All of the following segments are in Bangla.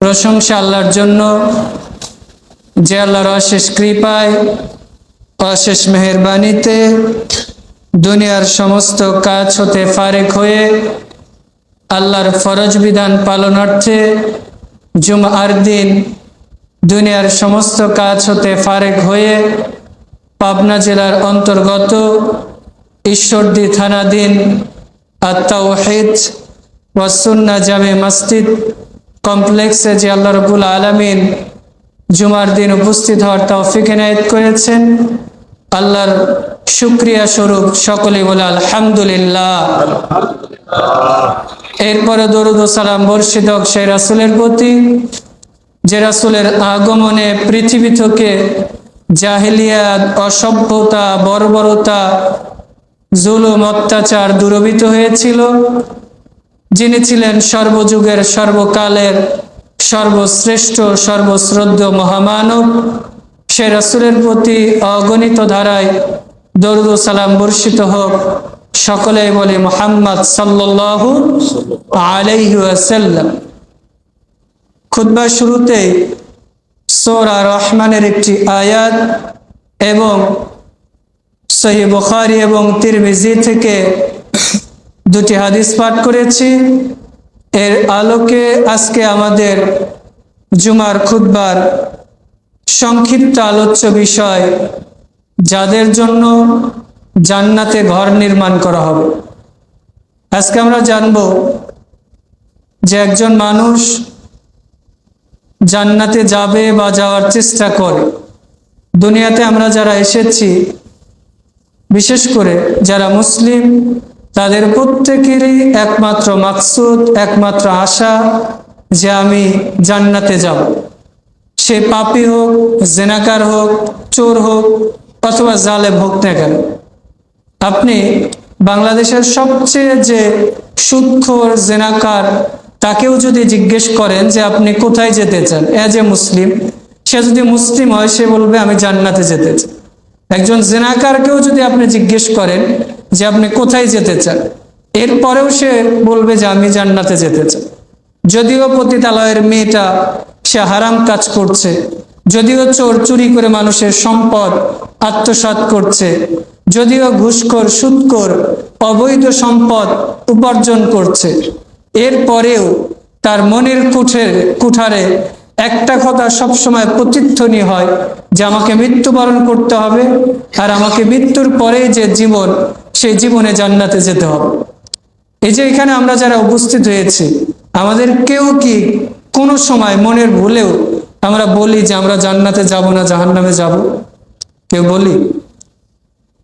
প্রশংসা আল্লাহর জন্য, যে আল্লাহর অশেষ কৃপায় অশেষ মেহেরবানিতে দুনিয়ার সমস্ত কাজ হতে ফারেক হয়ে আল্লাহর ফরজ বিধান পালনার্থে জুমআর দিন দুনিয়ার সমস্ত কাজ হতে ফারেক হয়ে পাবনা জেলার অন্তর্গত ঈশ্বরদী থানাধীন আত-তাওহীদ ওয়াস সুন্নাহ জামে মসজিদ কমপ্লেক্সে যে আল্লাহ রাব্বুল আলামিন জুমার দিন উপস্থিত হওয়ার তৌফিক এনায়েত করেছেন, আল্লাহর শুকরিয়া স্বরূপ সকলে বলে আলহামদুলিল্লাহ। এরপরে দরুদ ও সালাম বর্ষিত হোক সেই রাসূলের প্রতি, যে রাসূলের আগমনে পৃথিবী থেকে জাহেলিয়াত, অসভ্যতা, বর্বরতা, জুলুম, অত্যাচার দূরীভূত হয়েছিল, যিনি ছিলেন সর্বযুগের সর্বকালের সর্বশ্রেষ্ঠ সর্বশ্রদ্ধেয় মহামানব। সে রাসূলের প্রতি অগণিত ধারায় দরুদ ও সালাম বর্ষিত হোক। সকলেই বলি মুহাম্মদ সাল্লাল্লাহু আলাইহি ওয়াসাল্লাম। খুতবার শুরুতেই সূরা রহমানের একটি আয়াত এবং সহিহ বুখারী এবং তিরমিজি থেকে দুটি হাদিস পাঠ করেছি। এর আলোকে আজকে আমাদের জুমার খুতবার সংক্ষিপ্ত আলোচ্য বিষয়, যাদের জন্য জান্নাতে ঘর নির্মাণ করা হবে। আজকে আমরা জানব যে একজন মানুষ জান্নাতে যাবে বা যাওয়ার চেষ্টা করে। দুনিয়াতে আমরা যারা এসেছি, বিশেষ করে যারা মুসলিম, তাদের প্রত্যেকেরই একমাত্র মাকসুদ, একমাত্র আশা যে আমি জান্নাতে যাব। সে পাপী হোক, জেনাকার হোক, চোর হোক অথবা জালেম হোক না কেন। আপনি বাংলাদেশের সবচেয়ে যে সুদখোর, জেনাকার, তাকেও যদি জিজ্ঞেস করেন যে আপনি কোথায় যেতে চান, এজ এ মুসলিম, সে যদি মুসলিম হয় সে বলবে আমি জান্নাতে যেতে চাই। একজন জেনাকারকেও যদি আপনি জিজ্ঞেস করেন যে আপনি কোথায় যেতে চান, এরপরেও সে বলবে যে আমি জান্নাতে যেতে চাই। যদিও পতিতালয়ের মেয়েটা সে হারাম কাজ করছে, যদিও চোর চুরি করে মানুষের সম্পদ আত্মসাৎ করছে, যদিও ঘুষখোর, সুদখোর অবৈধ সম্পদ উপার্জন করছে, এরপরেও তার মনের কুঠারে একটা কথা সবসময় প্রতিধ্বনি হয় যে আমাকে মৃত্যুবরণ করতে হবে, আর আমাকে মৃত্যুর পরে যে জীবন, সেই জীবনে জান্নাতে যেতে হবে। এই যে এখানে আমরা যারা উপস্থিত হয়েছি, আমাদের কেউ কি কোনো সময় মনের ভুলেও আমরা বলি যে আমরা জান্নাতে যাব না, জাহান্নামে যাব? কেউ বলি?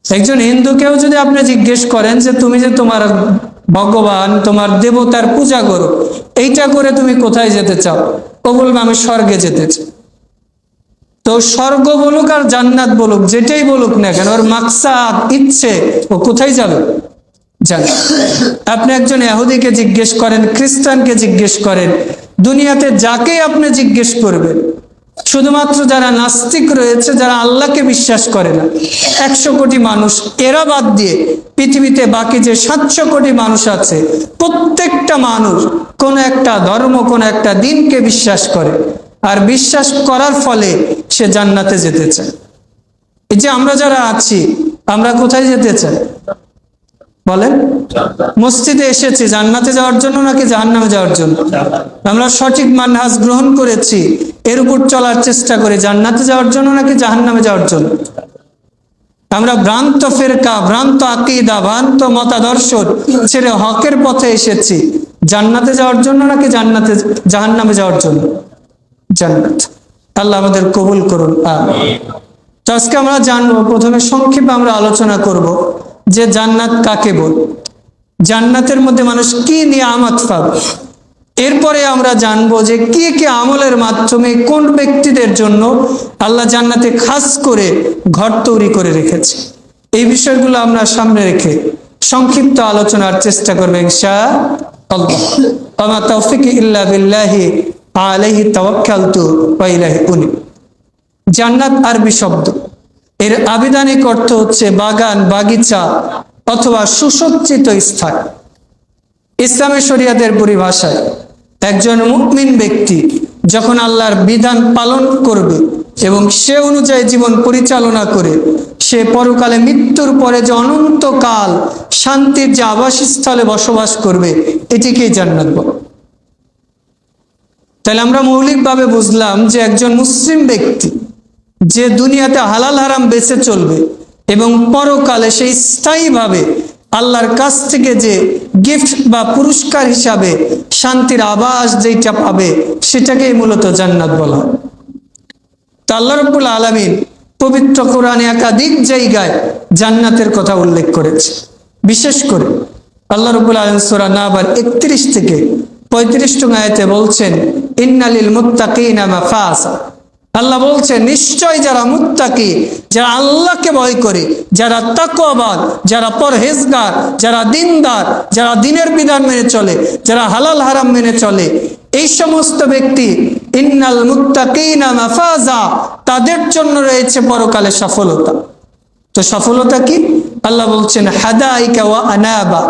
একজন হিন্দুকেও যদি আপনি জিজ্ঞেস করেন যে তুমি যে তোমার ভগবান, তোমার দেবতার পূজা করো, এইটা করে তুমি কোথায় যেতে চাও? ও বলবে আমি স্বর্গে যেতে চাই। তো স্বর্গ বলুক আর জান্নাত বলুক, যেটাই বলুক না কেন, ওর মাকসাদ, ইচ্ছে, ও কোথায় যাবে? জান্নাত। আপনি একজন ইহুদিকে জিজ্ঞেস করেন, খ্রিস্টানকে জিজ্ঞেস করেন, দুনিয়াতে যাকেই আপনি জিজ্ঞেস করবেন, শুধুমাত্র যারা নাস্তিক রয়েছে, যারা আল্লাহকে বিশ্বাস করে না, 100 কোটি মানুষ, এরা বাদ দিয়ে পৃথিবীতে বাকি যে 700 কোটি মানুষ আছে, প্রত্যেকটা মানুষ কোন একটা ধর্ম, কোন একটা দিনকে বিশ্বাস করে, আর বিশ্বাস করার ফলে সে জান্নাতে যেতে চায়। এই যে আমরা যারা আছি, আমরা কোথায় যেতে চাই বলেন? মসজিদে এসেছি জান্নাতে যাওয়ার জন্য নাকি জাহান্নামে যাওয়ার জন্য? আমরা সঠিক মানহাজ গ্রহণ করেছি, এর উপর চলার চেষ্টা করি, জান্নাতে যাওয়ার জন্য নাকি জাহান্নামে যাওয়ার জন্য? আমরা ভ্রান্ত ফেরকা, ভ্রান্ত আকীদা, ভ্রান্ত মতাদর্শ ছেড়ে হকের পথে এসেছি, জান্নাতে যাওয়ার জন্য নাকি জাহান্নামে যাওয়ার জন্য? জান্নাত। আল্লাহ আমাদের কবুল করুন, আমিন। তো আজকে আমরা জানবো, প্রথমে সংক্ষেপে আমরা আলোচনা করব যে জান্নাত কাকে বলে, জান্নাতের মধ্যে মানুষ কি নিয়ামত পাবে। এরপরে আমরা জানবো যে কি কি আমলের মাধ্যমে কোন ব্যক্তিদের জন্য আল্লাহ জান্নাতে খাস করে ঘর তৈরি করে রেখেছে। এই বিষয়গুলো আমরা সামনে রেখে সংক্ষিপ্ত আলোচনার চেষ্টা করবো ইনশাআল্লাহ। আমা তাওফিক ইল্লা বিল্লাহি আলাইহি তাওয়াক্কালতু ওয়া ইলাইহি উনি। জান্নাত আরবি শব্দ, এর আবিধানিক অর্থ হচ্ছে বাগান, বাগিচা অথবা সুসজ্জিত স্থান। ইসলামের শরিয়াতের পরিভাষায় একজন মুমিন ব্যক্তি যখন আল্লাহর বিধান পালন করবে এবং সে অনুযায়ী জীবন পরিচালনা করে সে পরকালে মৃত্যুর পরে যে অনন্তকাল শান্তির যে আবাসস্থলে বসবাস করবে, এটিকেই জান্নাত বলে। তাহলে আমরা মৌলিকভাবে বুঝলাম যে একজন মুসলিম ব্যক্তি যে দুনিয়াতে হালাল হারাম বেঁচে চলবে এবং পরকালে সেই স্থায়ীভাবে আল্লাহর কাছ থেকে যে গিফট বা পুরস্কার হিসাবে শান্তির আবাস যেটা পাবে, সেটাকেই মূলত জান্নাত বলা হয়। তা আল্লাহ রাব্বুল আলামিন পবিত্র কোরআনে একাধিক জায়গায় জান্নাতের কথা উল্লেখ করেছে। বিশেষ করে আল্লাহ রাব্বুল আলামিন সূরা নাবার 31 থেকে 35 আয়াতে বলছেন, ইন্নালিল মুত্তাকিনা মাফাজা। আল্লাহ বলছেন, নিশ্চয় যারা মুত্তাকি, যারা আল্লাহকে ভয় করে, যারা তাকওয়াবাদ, যারা পরহেজগার, যারা দিনদার, যারা দিনের বিধান মেনে চলে, যারা হালাল হারাম মেনে চলে, এই সমস্ত ব্যক্তি ইন্নাল মুত্তাকিনা মাফাজা, তাদের জন্য রয়েছে পরকালে সফলতা। তো সফলতা কি? আল্লাহ বলছেন হাদাইকা ওয়া আনাবা,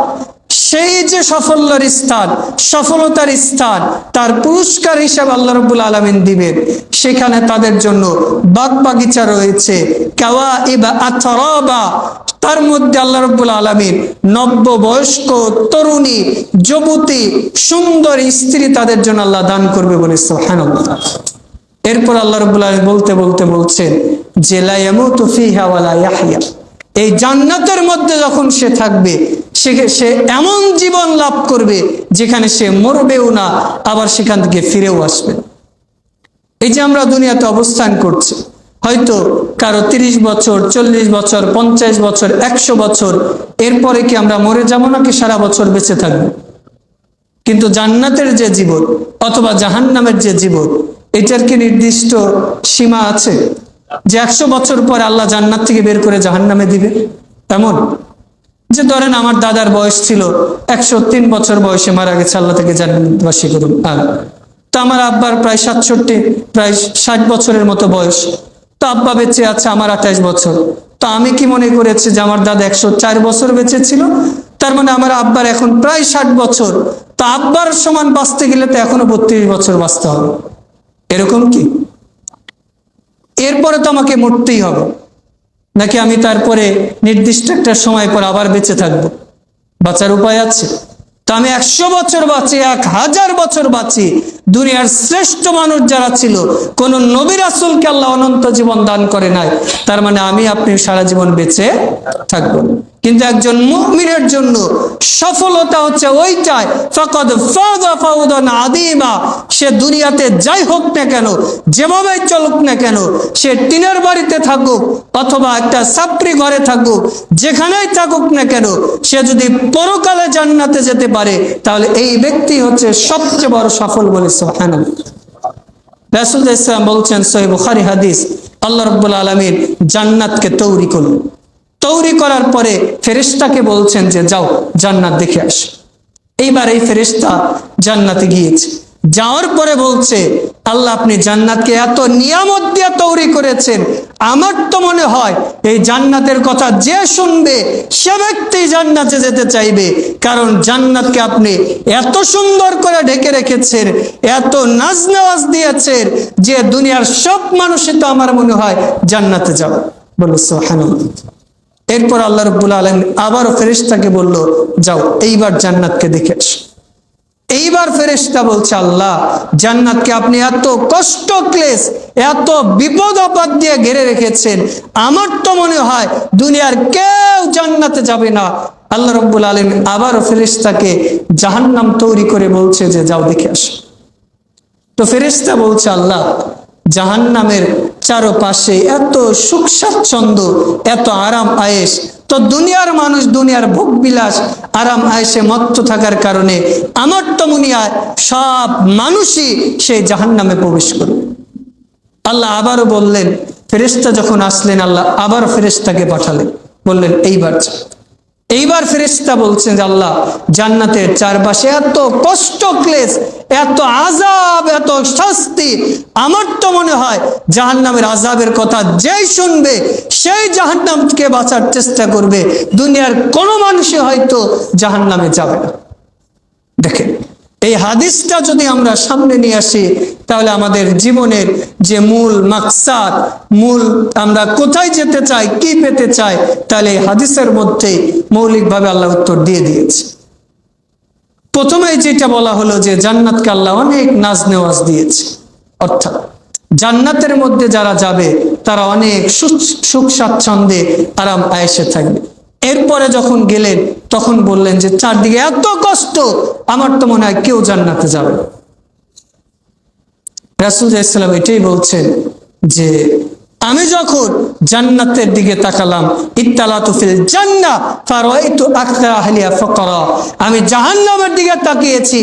সেই যে সাফল্যের স্থান, সফলতার স্থান, তার পুরস্কার হিসাবে আল্লাহ রাব্বুল আলামিন দিবেন। সেখানে তাদের জন্য বাগ বাগিচা রয়েছে, কাওয়াইবা আতরাবা, তার মধ্যে আল্লাহ রাব্বুল আলামিন নব্য বয়স্ক তরুণী যুবতী সুন্দর স্ত্রী তাদের জন্য আল্লাহ দান করবে বলে সুবহানাল্লাহ। এরপর আল্লাহ রাব্বুল আলামিন বলতে বলতে বলছেন যে লা ইয়ামুতু ফিহা ওয়া লা ইয়াহইয়া, এই জান্নাতের মধ্যে যখন সে থাকবে সে এমন জীবন লাভ করবে যেখানে সে মরবেও না, আবার সেখান থেকে ফিরেও আসবে। এই যে আমরা দুনিয়াতে অবস্থান করছি, হয়তো কারো 30 বছর, 40 বছর, 50 বছর, 100 বছর, এরপরে কি আমরা মরে যাব নাকি সারা বছর বেঁচে থাকবো? কিন্তু জান্নাতের যে জীবন অথবা জাহান্নামের যে জীবন, এটার কি নির্দিষ্ট সীমা আছে যে 100 বছর পরে আল্লাহ জান্নাত থেকে বের করে জাহান্নামে দিবে? এমন যে ধরেন আমার দাদার বয়স ছিল 103 বছর বয়সে মারা গেছে, আল্লাহ থেকে জান্নাতবাসী করুন। তো আমার আব্বার প্রায় 67, প্রায় 60 বছরের মতো বয়স, তো আব্বা বেঁচে আছে আমার 28 বছর। তো আমি কি মনে করেছি যে আমার দাদা 104 বছর বেঁচে ছিল, তার মানে আমার আব্বার এখন প্রায় 60 বছর, তো আব্বার সমান বাঁচতে গেলে তো এখনো 32 বছর বাঁচতে হবে, এরকম কি? এরপরে তো আমাকে মরতেই হবে, নাকি আমি তারপরে নির্দিষ্ট একটা সময় পর আবার বেঁচে থাকবো? বাঁচার উপায় আছে? তো আমি 100 বছর বাঁচি, 1000 বছর বাঁচি, দুনিয়ার শ্রেষ্ঠ মানুষ যারা ছিল, কোন নবী রাসূলকে আল্লাহ অনন্ত জীবন দান করে নাই, তার মানে আমি আপনি সারা জীবন বেঁচে থাকবো। কিন্তু একজন মুমিনের জন্য সফলতা হচ্ছে ওইটাই, ফাকাদ ফাযা ফাওদান আযীমা, সে দুনিয়াতে যাই হোক না কেন, যেভাবে চলুক না কেন, সে টিনের বাড়িতে থাকুক অথবা একটা ছাপরি ঘরে থাকুক, যেখানেই থাকুক না কেন, সে যদি পরকালে জান্নাতে যেতে পারে, তাহলে এই ব্যক্তি হচ্ছে সবচেয়ে বড় সফল বলে সুবহানাল্লাহ। রাসূল সাল্লাল্লাহু আলাইহি ওয়াসাল্লাম বলছেন, সহিহ বুখারী হাদিস, আল্লাহ রাব্বুল আলামিন জান্নাতকে তৈরি করলেন। তৈরি করার পরে ফেরেশতাকে বলছেন যে যাও জান্নাত দেখে আস। এইবার এই ফেরেশতা জান্নাতে গিয়েছে, যাওয়ার পরে বলছে, আল্লাহ আপনি জান্নাতকে এত নিয়ামত দিয়ে তৈরি করেছেন, আমার তো মনে হয় এই জান্নাতের কথা যে শুনবে সে ব্যক্তি জান্নাতে যেতে চাইবে, কারণ জান্নাতকে আপনি এত সুন্দর করে ঢেকে রেখেছেন, এত নাজ নেওয়াজ দিয়েছেন যে দুনিয়ার সব মানুষই তো আমার মনে হয় জান্নাতে যাবে বলে সুবহানাল্লাহ। এরপর আল্লাহ রাব্বুল আলামিন আবার ফেরেশতাকে বলল, যাও এইবার জান্নাতকে দেখে আসো। এইবার ফেরেশতা বলছে, আল্লাহ জান্নাতকে আপনি এত কষ্ট ক্লেশ, এত বিপদ আপদ দিয়ে ঘিরে রেখেছেন, আমার তো মনে হয় দুনিয়ার কেউ জান্নাতে যাবে না। আল্লাহ রাব্বুল আলামিন আবার ফেরেশতাকে জাহান্নাম তৈরি করে বলছে যে যাও দেখে আসো। তো ফেরেশতা বলছে, আল্লাহ জাহান্নামের চারপাশে এত সুখ স্বাচ্ছন্দ্য, এত আরাম আয়েশ, তো দুনিয়ার মানুষ দুনিয়ার ভোগ বিলাস আরাম আয়েশে মত্ত থাকার কারণে আমার তো মনে হয় সব মানুষই সেই জাহান্নামে প্রবেশ করবে। আল্লাহ আবারও বললেন, ফেরেশতা যখন আসলেন, আল্লাহ আবার ফেরেশতাকে পাঠালেন, বললেন এইবার ফেরেশতা বলছেন যে আল্লাহ জান্নাতের চারপাশে এত কষ্ট ক্লেশ, এত আযাব, এত শাস্তি, আমার তো মনে হয় জাহান্নামের আযাবের কথা যেই শুনবে সেই জাহান্নাম থেকে বাঁচার চেষ্টা করবে, দুনিয়ার কোনো মানুষই হয়তো জাহান্নামে যাবে না। দেখেন এই হাদিসটা যদি আমরা সামনে নিয়ে আসি, তাহলে আমাদের জীবনের যে মূল মাকসাদ, মূল আমরা কোথায় যেতে চাই, কি পেতে চাই, তাহলে এই হাদিসের মধ্যে মৌলিকভাবে আল্লাহ উত্তর দিয়ে দিয়েছে। প্রথমেই যেটা বলা হলো যে জান্নাতকে আল্লাহ অনেক নাজ নেওয়াজ দিয়েছে, অর্থাৎ জান্নাতের মধ্যে যারা যাবে তারা অনেক সুখ স্বাচ্ছন্দ্যে আরাম আয়েশে থাকবে। এরপরে যখন গেলেন তখন বললেন যে চারদিকে এত কষ্ট, আমার তো মনে হয় কেউ জান্নাতে যাবে। রাসূল সাল্লাল্লাহু আলাইহি ওয়াসাল্লাম এটাই বলছেন যে আমি যখন জান্নাতের দিকে তাকালাম, ইত্তালাতু ফিল জান্নাহ ফারাইতু আকসার আহলিহা ফাকরা, আমি জাহান্নামের দিকে তাকিয়েছি,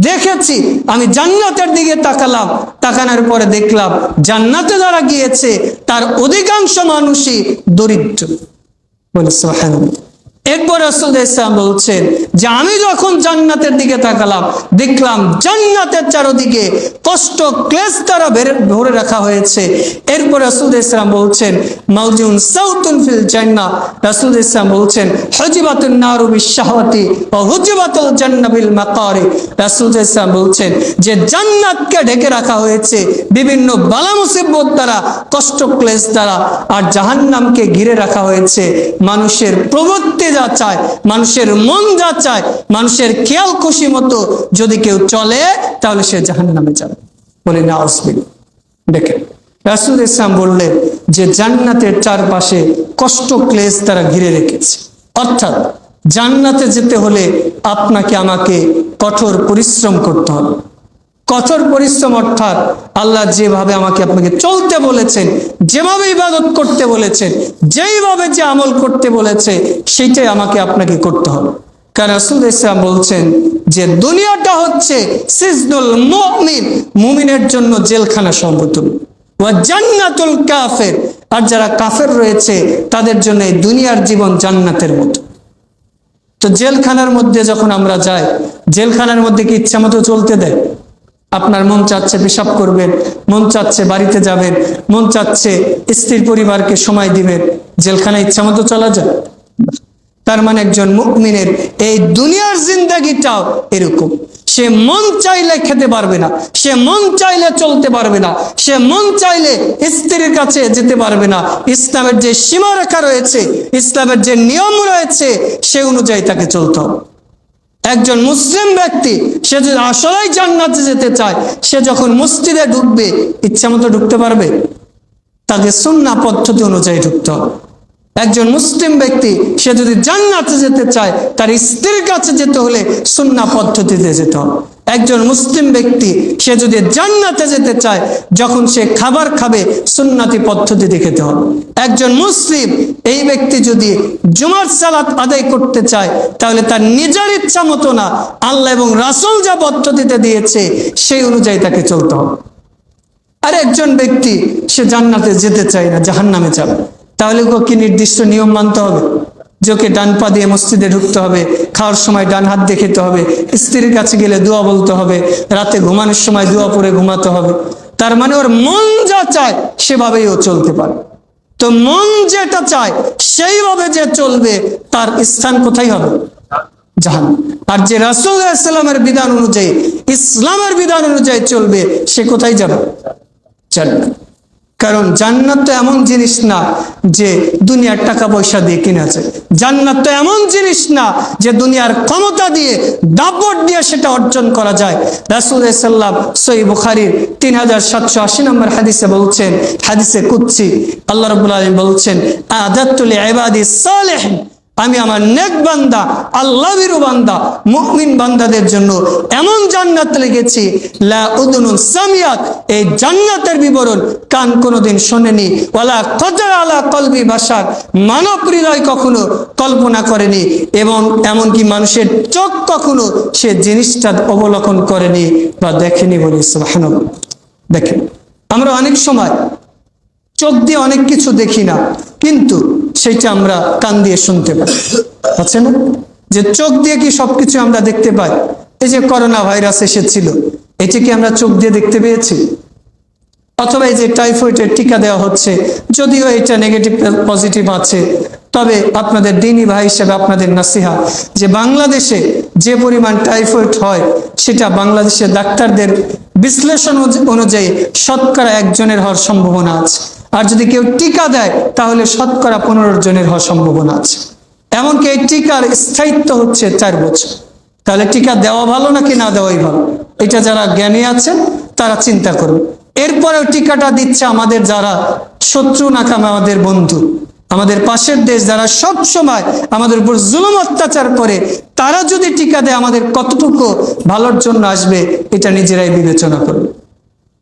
দেখেছি, আমি জান্নাতের দিকে তাকালাম, তাকানোর পরে দেখলাম জান্নাতে যারা গিয়েছে তার অধিকাংশ মানুষই দরিদ্র। বলে সুবহানাল্লাহ। এরপর রাসূল ইসলাম বলছেন যে আমি যখন জান্নাতের দিকে তাকালাম, দেখলাম জান্নাতের চারদিকে কষ্ট ক্লেশ দ্বারা ভরে রাখা হয়েছে। এরপর রাসূল ইসলাম বলছেন মাউজুন সাউতুন ফিল জান্নাহ, রাসূল ইসলাম বলছেন হুজিবাতুন নারু বিশ-শাহওয়াতি ওয়া হুজিবাতুল জান্নাহ বিল মাকারি, রাসূল ইসলাম বলছেন যে জান্নাতকে ঢেকে রাখা হয়েছে বিভিন্ন বালা মুসিবত দ্বারা, কষ্ট ক্লেশ দ্বারা, আর জাহান্নামকে ঘিরে রাখা হয়েছে মানুষের প্রবৃত্তি যা চায়, মানুষের মন যা চায়, মানুষের খেয়াল খুশি মতো যদি কেউ চলে তাহলে সে জাহান্নামে যাবে। বলে নাউজুবিল্লাহ। দেখেন রাসূল ইসলাম বললেন যে জান্নাতের চারপাশে কষ্ট ক্লেশ তারা ঘিরে রেখেছে, অর্থাৎ জান্নাতে যেতে হলে আপনাকে আমাকে কঠোর পরিশ্রম করতে হবে। কঠোর পরিশ্রম অর্থাৎ আল্লাহ যেভাবে আমাকে আপনাকে চলতে বলেছেন, যেভাবে ইবাদত করতে বলেছেন, যেইভাবে যে আমল করতে বলেছে সেটাই আমাকে আপনাকে করতে হবে। কারণ রাসূল ইসলাম বলছেন যে দুনিয়াটা হচ্ছে সিজনুল মুমিন, মুমিনের জন্য জেলখানা সমতুল্য, ওয়া জান্নাতুল কাফির, আর যারা কাফের রয়েছে তাদের জন্য এই দুনিয়ার জীবন জান্নাতের মতো। তো জেলখানার মধ্যে যখন আমরা যাই, জেলখানার মধ্যে কি ইচ্ছা মতো চলতে দেয়? আপনার মন চাচ্ছে পেশাব করবেন, মন চাচ্ছে বাড়িতে যাবেন, মন চাচ্ছে স্ত্রীর পরিবারকে সময় দিবেন, জেলখানায় ইচ্ছা মতো চলা যায়? তার মানে একজন মুমিনের এই দুনিয়ার জিন্দেগিটাও এরকম। সে মন চাইলে খেতে পারবে না, সে মন চাইলে চলতে পারবে না, সে মন চাইলে স্ত্রীর কাছে যেতে পারবে না। ইসলামের যে সীমারেখা রয়েছে, ইসলামের যে নিয়ম রয়েছে, সে অনুযায়ী তাকে চলতে হবে। একজন মুসলিম ব্যক্তি সে যদি আসলেই জান্নাতে যেতে চায়, সে যখন মসজিদে ঢুকবে ইচ্ছা মতো ঢুকতে পারবে? তাকে সুন্নাহ পদ্ধতি অনুযায়ী ঢুকতে হবে। একজন মুসলিম ব্যক্তি সে যদি জান্নাতে যেতে চায়, তার স্ত্রীর কাছে যেতে হলে সুন্নাহ পদ্ধতিতে যেতে হবে। একজন মুসলিম ব্যক্তি সে যদি জান্নাতে যেতে চায়, যখন সে খাবার খাবে সুন্নতি পদ্ধতিতে খেতে হবে। একজন মুসলিম এই ব্যক্তি যদি জুমার সালাত আদায় করতে চায়, তাহলে তার নিজের ইচ্ছা মতো না, আল্লাহ এবং রাসূল যা পদ্ধতিতে দিয়েছে সেই অনুযায়ী তাকে চলতে হবে। আর একজন ব্যক্তি সে জান্নাতে যেতে চায় না, জাহান্নামে যাবে, তাহলে কি নির্দিষ্ট নিয়ম মানতে হবে? যে ওকে ডান পা দিয়ে মসজিদে ঢুকতে হবে, খাওয়ার সময় ডান হাত দিয়ে খেতে হবে, স্ত্রীর কাছে গেলে দোয়া বলতে হবে, রাতে ঘুমানোর সময় দোয়া পড়ে ঘুমাতে হবে। তার মানে ওর মন যা চায় সেভাবেই ও চলতে পারে। তো মন যেটা চায় সেইভাবে যে চলবে তার স্থান কোথায় হবে? জাহান্নাম। আর যে রাসূল সাল্লাল্লাহু আলাইহি ওয়াসাল্লামের বিধান অনুযায়ী, ইসলামের বিধান অনুযায়ী চলবে, সে কোথায় যাবে? জান্নাত। কারণ জান্নাত তো এমন জিনিস না যে দুনিয়ার টাকা পয়সা দিয়ে কিনা যায়। জান্নাত তো এমন জিনিস না যে দুনিয়ার ক্ষমতা দিয়ে, দাপট দিয়ে সেটা অর্জন করা যায়। রাসূল সাল্লাল্লাহু আলাইহি ওয়াসাল্লাম সহিহ বুখারীর 3780 নম্বর হাদিসে বলছেন, হাদিসে কুদসি, আল্লাহ রাব্বুল আলামিন বলছেন আ'দাতু লি'ইবাদিস সালিহিন, আমি আমার নেক বান্দা, আল্লাহর বান্দা, মুমিন বান্দাদের জন্য এমন জান্নাত লিখেছি, লা উদুনুন সামিয়াত, এই জান্নাতের বিবরণ কান কোনোদিন শোনেনি, ওয়ালা কদর আলা কলবি বাশার, মানব হৃদয় কখনো কল্পনা করেনি, এবং এমনকি মানুষের চোখ কখনো সে জিনিসটা অবলোকন করেনি বা দেখেনি। বলি সুবহানাল্লাহ। দেখেন আমরা অনেক সময় চোখ দিয়ে অনেক কিছু দেখি না, কিন্তু সেটা আমরা কান দিয়ে শুনতে পাই, আছে না? যে চোখ দিয়ে কি সবকিছু আমরা দেখতে পাই? এই যে করোনা ভাইরাস এসেছিল, এটি কি আমরা চোখ দিয়ে দেখতে পেয়েছি? অথবা এই যে টাইফয়েডের টিকা দেওয়া হচ্ছে, যদিও এটা নেগেটিভ পজিটিভ আছে, তবে আপনাদের দ্বীনী ভাই হিসেবে আপনাদের নাসিহা যে বাংলাদেশে যে পরিমাণ টাইফয়েড হয় সেটা বাংলাদেশের ডাক্তারদের বিশ্লেষণ অনুযায়ী শতকরা 1 জনের হওয়ার সম্ভাবনা আছে। আর যদি কেউ টিকা দেয় তাহলে শতকরা 15 জনের হওয়ার সম্ভাবনা আছে। এমনকি এই টিকার স্থায়িত্ব হচ্ছে 4 বছর। তাহলে টিকা দেওয়া ভালো নাকি না দেওয়াই ভালো, এটা যারা জ্ঞানী আছেন তারা চিন্তা করবে। এরপরেও টিকাটা দিচ্ছে আমাদের যারা শত্রু নাকাম, আমাদের বন্ধু, আমাদের পাশের দেশ, যারা সব সময় আমাদের উপর জুলুম অত্যাচার করে, তারা যদি টিকা দেয় আমাদের কতটুকু ভালোর জন্য আসবে এটা নিজেরাই বিবেচনা করবে।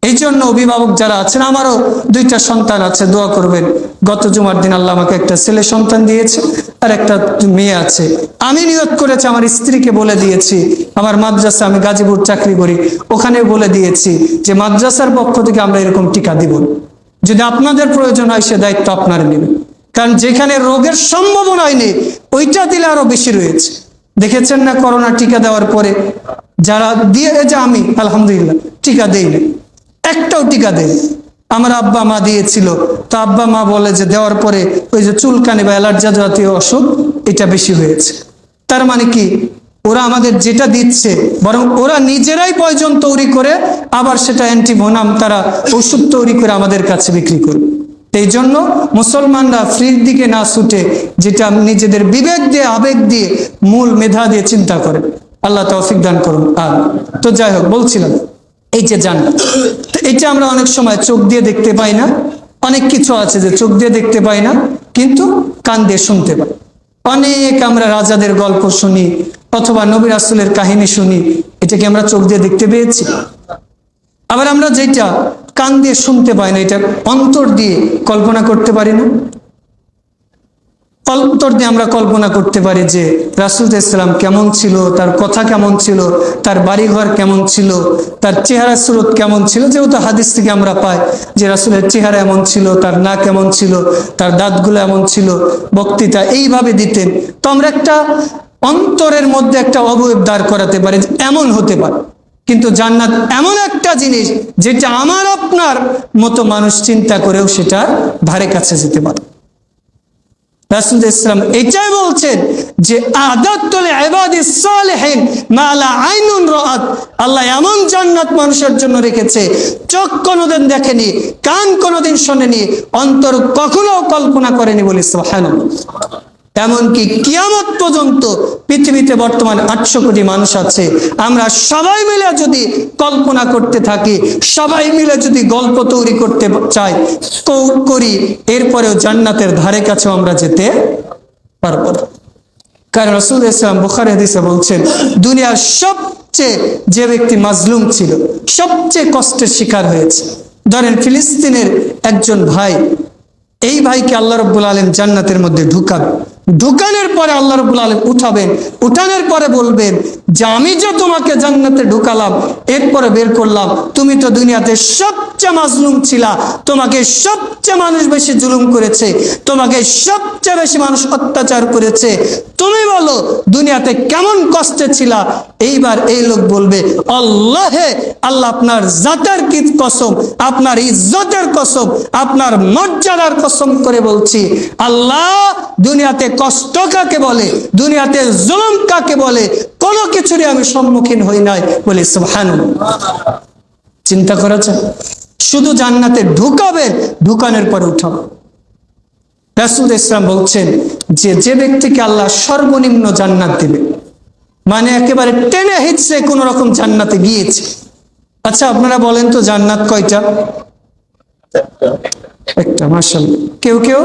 এই জন্য অভিভাবক যারা আছেন, আমারও 2টা সন্তান আছে, দোয়া করবেন। গত জুমার দিন আল্লাহ আমাকে একটা ছেলে সন্তান দিয়েছে আর একটা মেয়ে আছে। আমি নিয়ত করেছি, আমার স্ত্রীকে বলে দিয়েছি, আমার মাদ্রাসা, আমি গাজীপুর চাকরি করি, ওখানে বলে দিয়েছি যে মাদ্রাসার পক্ষ থেকে আমরা এরকম টিকা দিব। যদি আপনাদের প্রয়োজন হয় সে দায়িত্ব আপনারা নেবেন, কারণ যেখানে রোগের সম্ভাবনাই নেই ওইটা দিলে আরো বেশি রয়েছে। দেখেছেন না করোনা টিকা দেওয়ার পরে যারা দিয়ে, যে আমি আলহামদুলিল্লাহ টিকা দেই না, একটাও টিকা দেয়। আমার আব্বা মা দিয়েছিল, তো আব্বা মা বলে যে দেওয়ার পরে ওই যে চুলকানি বা অ্যালার্জি জাতীয় অসুখ এটা বেশি হয়েছে। তার মানে কি, ওরা আমাদের যেটা দিচ্ছে বরং ওরা নিজেরাই পয়জন তৈরি করে আবার সেটা অ্যান্টিভেনাম তারা ওষুধ তৈরি করে আমাদের কাছে বিক্রি করে। এই জন্য মুসলমানরা ফ্রির দিকে না ছুটে যেটা নিজেদের বিবেক দিয়ে, আবেগ দিয়ে, মূল মেধা দিয়ে চিন্তা করে। আল্লাহ তৌফিক দান করুন। আর তো যাই হোক, বলছিলাম এই যে জান্নাত, এটা আমরা অনেক সময় চোখ দিয়ে দেখতে পাই না। অনেক কিছু আছে যে চোখ দিয়ে দেখতে পাই না কিন্তু কান দিয়ে শুনতে পাই। অনেক আমরা রাজাদের গল্প শুনি অথবা নবী রাসূলের কাহিনী শুনি, এটা কি আমরা চোখ দিয়ে দেখতে পেয়েছি? আবার আমরা যেটা কান দিয়ে শুনতে পাই না, এটা অন্তর দিয়ে কল্পনা করতে পারি না? অন্তর দিয়ে আমরা কল্পনা করতে পারি যে রাসূল ইসলাম কেমন ছিল, তার কথা কেমন ছিল, তার বাড়িঘর কেমন ছিল, তার চেহারা সুরত কেমন ছিল। যেহেতু হাদিস থেকে আমরা পাই যে রাসূলের চেহারা এমন ছিল, তার নাক এমন ছিল, তার দাঁতগুলো এমন ছিল, বক্তৃতা এইভাবে দিতেন। তো আমরা একটা অন্তরের মধ্যে একটা অবয়ব দাঁড় করাতে পারি এমন হতে পারে। কিন্তু জান্নাত এমন একটা জিনিস যেটা আমার আপনার মতো মানুষ চিন্তা করেও সেটা ধারে কাছে যেতে পারে। রাসূল ইসলাম এটাই বলছেন যে আদাতুল ইবাদিস সালিহিন মা লা আইনুন রাআত। আল্লাহ এমন জান্নাত মানুষের জন্য রেখেছে চোখ কোনোদিন দেখেনি, কান কোনোদিন শোনেনি, অন্তর কখনো কল্পনা করেনি বলে সুবহানাল্লাহ। এমনকি কিয়ামত পর্যন্ত পৃথিবীতে বর্তমান 800 কোটি মানুষ আছে, আমরা সবাই মিলে যদি কল্পনা করতে থাকি, সবাই মিলে যদি গল্প তৈরি করতে চাই করি, এরপরেও জান্নাতের ধারে কাছেও আমরা যেতে পারবো না। কারণ রাসূল ইসলাম বুখারী হাদিসে বলছেন, দুনিয়ার সবচেয়ে যে ব্যক্তি মাজলুম ছিল, সবচেয়ে কষ্টের শিকার হয়েছে, ধরেন ফিলিস্তিনের একজন ভাই, এই ভাইকে আল্লাহ রাব্বুল আলামিন জান্নাতের মধ্যে ঢুকাবেন। ঢুকানোর পরে আল্লাহ রাব্বুল আলামিন উঠাবেন, উঠানোর পরে বলবেন যে আমি যে তোমাকে জান্নাতে ঢুকালাম, এরপরে বের করলাম, তুমি তো দুনিয়াতে সবচেয়ে মাজলুম ছিলা, তোমাকে সবচেয়ে মানুষ বেশি জুলুম করেছে, তোমাকে সবচেয়ে বেশি মানুষ অত্যাচার করেছে, তুমি বলো দুনিয়াতে কেমন কষ্টে ছিলা। এইবার এই লোক বলবে, আল্লাহে, আল্লাহ আপনার জাতের কি কসম, আপনার ইজ্জতের কসম, আপনার মর্যাদার কসম করে বলছি, আল্লাহ দুনিয়াতে কষ্ট কাকে বলে, দুনিয়াতে জুলুম কাকে বলে, কোনো কিছুরই আমি সম্মুখীন হই নাই বলে সুবহানাল্লাহ। চিন্তা করা যায়, শুধু জান্নাতে ঢুকাবেন, ঢুকানোর পরে উঠাবেন। রাসূল ইসলাম বলছেন যে যে ব্যক্তিকে আল্লাহ সর্বনিম্ন জান্নাত দিবে, মানে একেবারে টেনে হিচড়ে কোন রকম জান্নাতে গিয়েছে। আচ্ছা আপনারা বলেন তো জান্নাত কয়টা? একটা, মাশাআল্লাহ। কেউ কেউ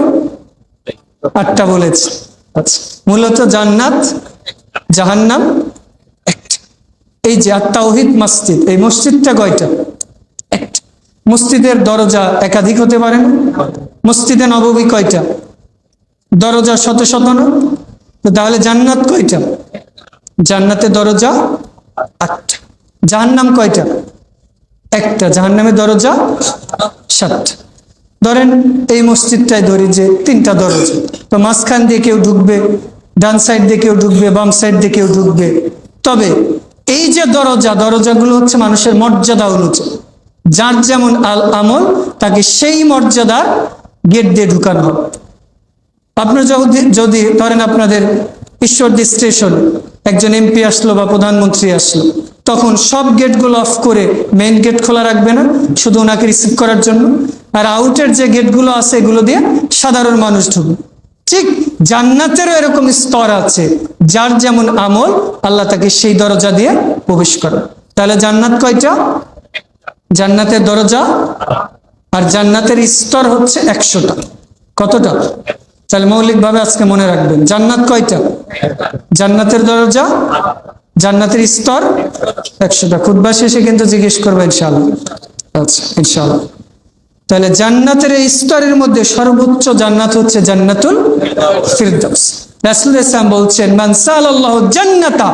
8টা বলেছে। আচ্ছা, মূলত জান্নাত জাহান্নাম একটা। এই যে তাওহীদ মসজিদ, এই মসজিদটা কয়টা? একটা। মসজিদের দরজা একাধিক হতে পারে না? মসজিদে নববী কয়টা? দরজা শত শত না? তো তাহলে জান্নাত কয়টা? জান্নাতে দরজা 8টা। জাহান্নাম কয়টা? একটা। জাহান্নামের দরজা 7টা। ধরেন এই মসজিদটাই ধরি যে 3টা দরজা, তো মাঝখান দিয়ে কেউ ঢুকবে, ডান সাইড দিয়ে কেউ ঢুকবে, বাম সাইড দিয়ে কেউ ঢুকবে। তবে এই যে দরজাগুলো হচ্ছে মানুষের মর্যাদা অনুযায়ী, যার যেমন আমল তাকে সেই মর্যাদার গেট দিয়ে ঢুকানো হবে। আপনার যদি ধরেন আপনাদের ঈশ্বরদী স্টেশন একজন এমপি আসলো বা প্রধানমন্ত্রী আসলো, তখন সব গেটগুলো অফ করে মেইন গেট খোলা রাখবে না শুধু ওনাকে রিসিভ করার জন্য, আর আউটের যে গেটগুলো আছে এগুলো দিয়ে সাধারণ মানুষ ঢুকবে। ঠিক জান্নাতেরও এরকম স্তর আছে, যার যেমন আমল আল্লাহ তাকে সেই দরজা দিয়ে প্রবেশ করে। তাহলে জান্নাত কয়টা? জান্নাতের দরজা আর জান্নাতের স্তর হচ্ছে 100টা। কতটা? তাহলে মৌলিকভাবে আজকে মনে রাখবেন, জান্নাত কয়টা? জান্নাতের দরজা, জান্নাতের স্তর 100টা। খুতবা শেষে কিন্তু জিজ্ঞেস করবে ইনশাআল্লাহ। আচ্ছা ইনশাআল্লাহ। তাহলে জান্নাতের এই স্তরের মধ্যে সর্বোচ্চ জান্নাত হচ্ছে জান্নাতুল ফিরদাউস। রাসূল ইসলাম বলছেন, মান সালাল্লাহু জান্নাতা,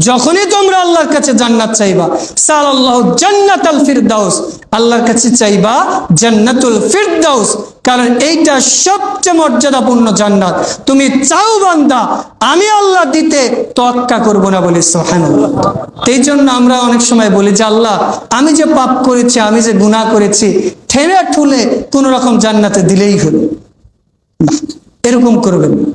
যখনই তোমরা আল্লাহর কাছে জান্নাত চাইবা, সালাল্লাহু জান্নাতাল ফিরদাউস, আল্লাহর কাছে চাইবা জান্নাতুল ফিরদাউস, কারণ এইটা সবচেয়ে মর্যাদাপূর্ণ জান্নাত। তুমি চাও বান্দা, আমি আল্লাহ দিতে তোয়াক্কা করব না বলে। সুবহানাল্লাহ। এই জন্য আমরা অনেক সময় বলি যে আল্লাহ, আমি যে পাপ করেছি, আমি যে গুনাহ করেছি, ঠেলে ঠুলে কোন রকম জান্নাতে দিলেই হলো। এরকম করবেন না।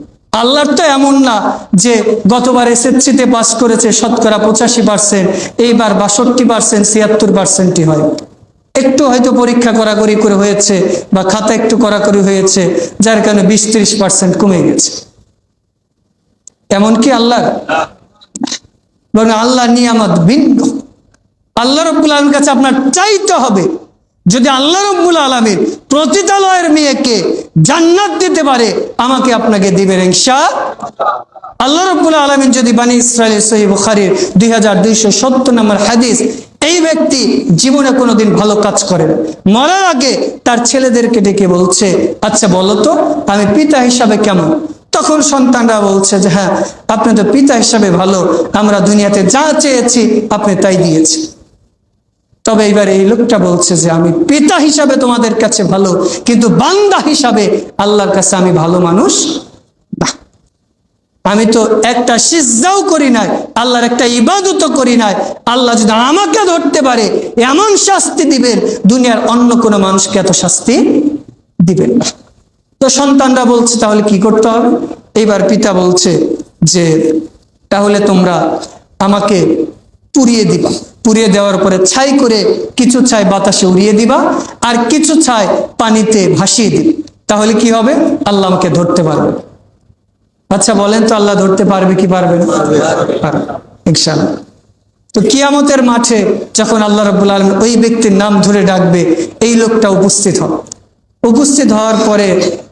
আল্লাহর তো এমন না যে গতবার এসএসসিতে পাস করেছে শতকরা 85%, এইবার 62%, 76% হয়। একটু হয়তো পরীক্ষা কড়াকড়ি করে হয়েছে বা খাতা একটু কড়াকড়ি হয়েছে, যার কারণে 20-30% কমে গেছে। এমনকি আল্লাহ, বরং আল্লাহ নিয়ামত ভিন্ন। আল্লাহ রাব্বুল আলামিনের কাছে আপনার চাইতে হবে। যদি আল্লাহ রাব্বুল আলামিন প্রতিতালয়ের মেয়েকে জান্নাত দিতে পারে, আমাকে আপনাকে দিবেন ইনশাআল্লাহ। আল্লাহ রাব্বুল আলামিন যদি বনি ইসরাইলের সহিহ বুখারীর 2270 নম্বর হাদিস, এই ব্যক্তি জীবনে কোনোদিন ভালো কাজ করেন, মরার আগে তার ছেলেদেরকে ডেকে বলছে, আচ্ছা বলো তো আমি পিতা হিসাবে কেমন? তখন সন্তানরা বলছে যে হ্যাঁ, আপনি তো পিতা হিসাবে ভালো, আমরা দুনিয়াতে যা চেয়েছি আপনি তাই দিয়েছি। তবে এইবার এই লোকটা বলছে যে আমি পিতা হিসাবে তোমাদের কাছে ভালো, কিন্তু বান্দা হিসাবে আল্লাহর কাছে আমি ভালো মানুষ না। আমি তো একটা সিজদাও করি নাই, আল্লাহর একটা ইবাদতও করি নাই। আল্লাহ যদি আমাকে ধরতে পারে, এমন শাস্তি দিবেন, দুনিয়ার অন্য কোনো মানুষকে এত শাস্তি দিবেন না। তো সন্তানরা বলছে তাহলে কি করতে হবে? এইবার পিতা বলছে যে তাহলে তোমরা আমাকে পুড়িয়ে দিবা, পুড়িয়ে দেওয়ার পরে ছাই করে কিছু ছাই বাতাসে উড়িয়ে দিবা, আর কিছু ছাই পানিতে ভাসিয়ে দিবে। তাহলে কি হবে? আল্লাহ আমাকে ধরতে পারবে। আচ্ছা বলেন তো, আল্লাহ ধরতে পারবে কি পারবে না? ইনশাআল্লাহ। তো কিয়ামতের মাঠে যখন আল্লাহ রাব্বুল আলামিন ওই ব্যক্তির নাম ধরে ডাকবে, এই লোকটা উপস্থিত হবে। উপস্থিত হওয়ার পরে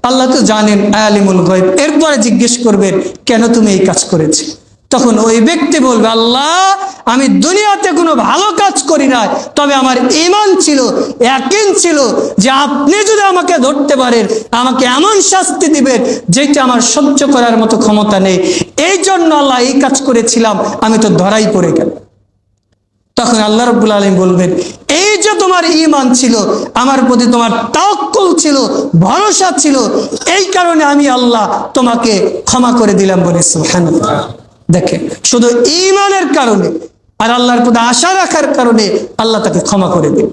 আল্লাহ তো জানেন আলিমুল গায়ব, এরপরে জিজ্ঞেস করবেন কেন তুমি এই কাজ করেছো? তখন ওই ব্যক্তি বলবে, আল্লাহ আমি দুনিয়াতে কোনো ভালো কাজ করি নাই, তবে আমার ঈমান ছিল, ইয়াকিন ছিল যে আপনি যদি আমাকে ধরতে পারেন, আমাকে এমন শাস্তি দিবেন যেটা আমার সহ্য করার মতো ক্ষমতা নেই। এই জন্য আল্লাহ এই কাজ করেছিলাম, আমি তো ধরাই পড়ে গেল। তখন আল্লাহ রাব্বুল আলামিন বলবেন, এই যে তোমার ঈমান ছিল, আমার প্রতি তোমার তাওয়াক্কুল ছিল, ভরসা ছিল, এই কারণে আমি আল্লাহ তোমাকে ক্ষমা করে দিলাম বলে। সুবহানাল্লাহ। দেখেন, শুধু ঈমানের কারণে আর আল্লাহর প্রতি আশা রাখার কারণে আল্লাহ তাকে ক্ষমা করে দিন।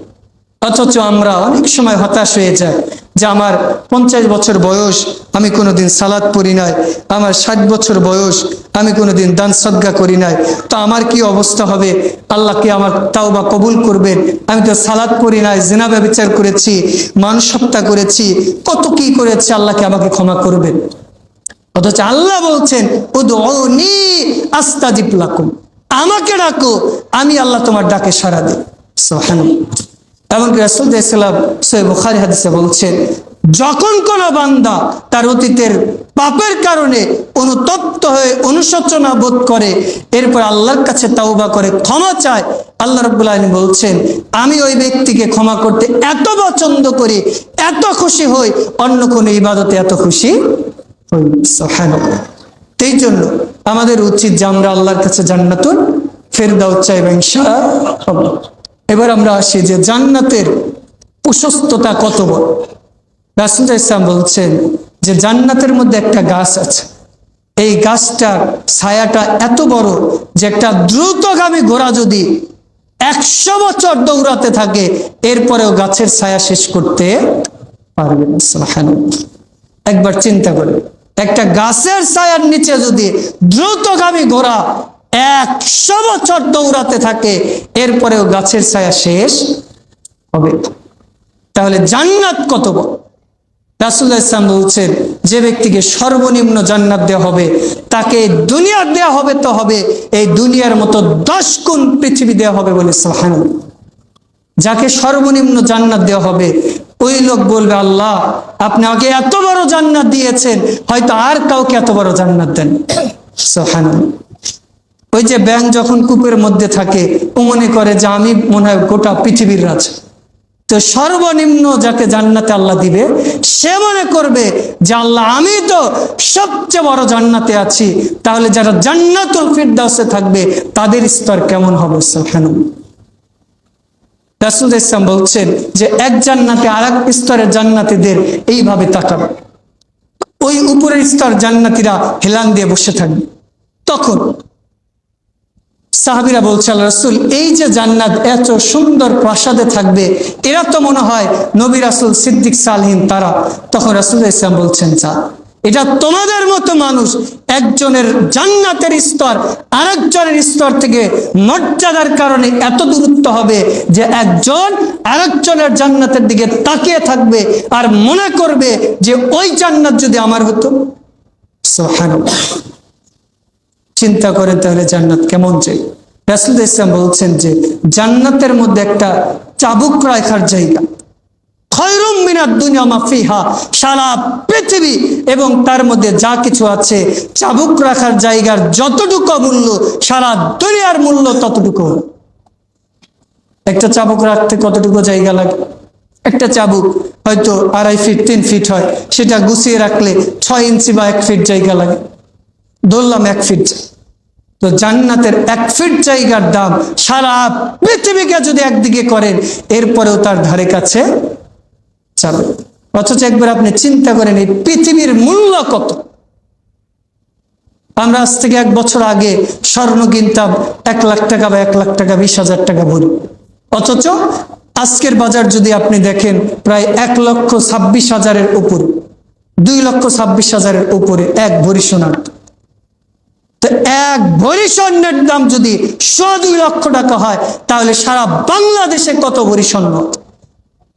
অথচ আমরা অনেক সময় হতাশ হয়ে যাই যে আমার 50 বছর বয়স, আমি কোনোদিন সালাত পড়ি নাই, আমার 60 বছর বয়স, আমি কোনোদিন দান সদকা করি নাই, তো আমার কি অবস্থা হবে? আল্লাহ কি আমার তাওবা কবুল করবেন? আমি তো সালাত পড়ি নাই, জিনা ব্যভিচার করেছি, মানুষ হত্যা করেছি, কত কি করেছি, আল্লাহ কি আমাকে ক্ষমা করবেন? অথচ আল্লাহ বলছেন, উদউনি আস্তাজিব লাকুম, আমাকে ডাকো, আমি আল্লাহ তোমার ডাকে সাড়া দিই। সুবহানাল্লাহ। এমনকি রাসূল সাল্লাল্লাহু আলাইহি ওয়াসাল্লাম সহিহ বুখারী হাদিসে বলছেন, যখন কোনো বান্দা তার অতীতের পাপের কারণে অনুতপ্ত হয়ে অনুশোচনা বোধ করে, এরপর আল্লাহর কাছে তাওবা করে ক্ষমা চায়, আল্লাহ রাব্বুল আলামিন বলছেন আমি ওই ব্যক্তিকে ক্ষমা করতে এত পছন্দ করি, এত খুশি হই, অন্য কোনো ইবাদতে এত খুশি হই। সুবহানাল্লাহ। এই জন্য আমাদের উচিত যে আমরা আল্লাহর কাছে জান্নাতুল ফেরদাউস চাইবা ইনশাআল্লাহ। এবার আমরা আসি যে জান্নাতের প্রশস্ততা কত বড়। রাসূল ইসলাম বলছেন যে জান্নাতের মধ্যে একটা গাছ আছে, এই গাছটার ছায়াটা এত বড় যে একটা দ্রুতগামী ঘোড়া যদি 100 বছর দৌড়াতে থাকে, এরপরেও গাছের ছায়া শেষ করতে পারবে না। সুবহানাল্লাহ। একবার চিন্তা করে, একটা গাছের ছায়ার নিচে যদি দ্রুতগামী ঘোড়া 100 বছর দৌড়াতে থাকে, এরপরেও গাছের ছায়া শেষ হবে। তাহলে জান্নাত কত বড়! রাসূলুল্লাহ সাল্লাল্লাহু আলাইহি ওয়াসাল্লাম বলছেন, যে ব্যক্তিকে সর্বনিম্ন জান্নাত দেওয়া হবে, তাকে দুনিয়া দেওয়া হবে তো হবে, এই দুনিয়ার মতো 10 গুণ পৃথিবী দেওয়া হবে বলে সুবহানাল্লাহ। যাকে সর্বনিম্ন জান্নাত দেওয়া হবে, ওই লোক বলবে, আল্লাহ আপনি আমাকে এত বড় জান্নাত দিয়েছেন, হয়তো আর কাউকে এত বড় জান্নাত দেন। সুবহানাল্লাহ। ওই যে ব্যাঙ যখন কূপের মধ্যে থাকে, ও মনে করে যে আমি মনে হয় গোটা পৃথিবীর রাজা। তো সর্বনিম্ন যাকে জান্নাতে আল্লাহ দিবে, সে মনে করবে যে আল্লাহ আমি তো সবচেয়ে বড় জান্নাতে আছি, তাহলে যারা জান্নাতুল ফিরদাউসে থাকবে তাদের স্তর কেমন হবে? সুবহানাল্লাহ। রাসূলুল্লাহ সাল্লাল্লাহু আলাইহি ওয়াসাল্লাম বলছেন যে এক জান্নাতে আর এক স্তরের জান্নাতীদের এইভাবে তাকাবে, ওই উপরের স্তর জান্নাতীরা হেলান দিয়ে বসে থাকবে। তখন সাহাবীরা বলছে, আল্লাহ রাসূল, এই যে জান্নাত এত সুন্দর প্রাসাদে থাকবে, এরা তো মনে হয় নবী রাসূল সিদ্দিক সালেহীন তারা। তখন রাসূলুল্লাহ সাল্লাল্লাহু আলাইহি ওয়াসাল্লাম বলছেন, যা, এটা তোমাদের মতো মানুষ, একজনের জান্নাতের স্তর আরেকজনের স্তর থেকে মর্যাদার কারণে এত দূরত্ব হবে যে একজন আরেকজনের জান্নাতের দিকে তাকিয়ে থাকবে আর মনে করবে যে ওই জান্নাত যদি আমার হতো। সুবহানাল্লাহ। চিন্তা করেন তাহলে জান্নাত কেমন যে। রাসূলুল্লাহ সাল্লাল্লাহু আলাইহি ওয়াসাল্লাম বলছেন যে জান্নাতের মধ্যে একটা চাবুক রাখার জায়গা, খায়রুম মিনাদ দুনিয়া মা ফিহা, সারা পৃথিবী এবং তার মধ্যে যা কিছু আছে, চাবুক রাখার জায়গার যতটুকু মূল্য সারা দুনিয়ার মূল্য ততটুকু। একটা চাবুক রাখতে কতটুকু জায়গা লাগে? একটা চাবুক হয়তো 2.5 ফিট 3 ফিট হয়, সেটা গুছিয়ে রাখলে 6 ইঞ্চি বা 1 ফিট জায়গা লাগে, ধরলাম 1 ফিট। তো জান্নাতের 1 ফিট জায়গার দাম সারা পৃথিবীকে যদি একদিকে করেন, এরপরেও তার ধারে কাছে যাবে। অথচ একবার আপনি চিন্তা করেন এই পৃথিবীর মূল্য কত। আমরা আজ থেকে 1 বছর আগে স্বর্ণ কিনতাম 1 লাখ টাকা বা 1 লাখ টাকা 20,000 টাকা ভরি, অথচ আজকের বাজার যদি আপনি দেখেন প্রায় 1,26,000-এর উপরে, 2,26,000-এর উপরে 1 ভরি সোনার। তো 1 ভরি স্বর্ণের দাম যদি 2 লক্ষ টাকা হয়, তাহলে সারা বাংলাদেশে কত ভরি স্বর্ণ,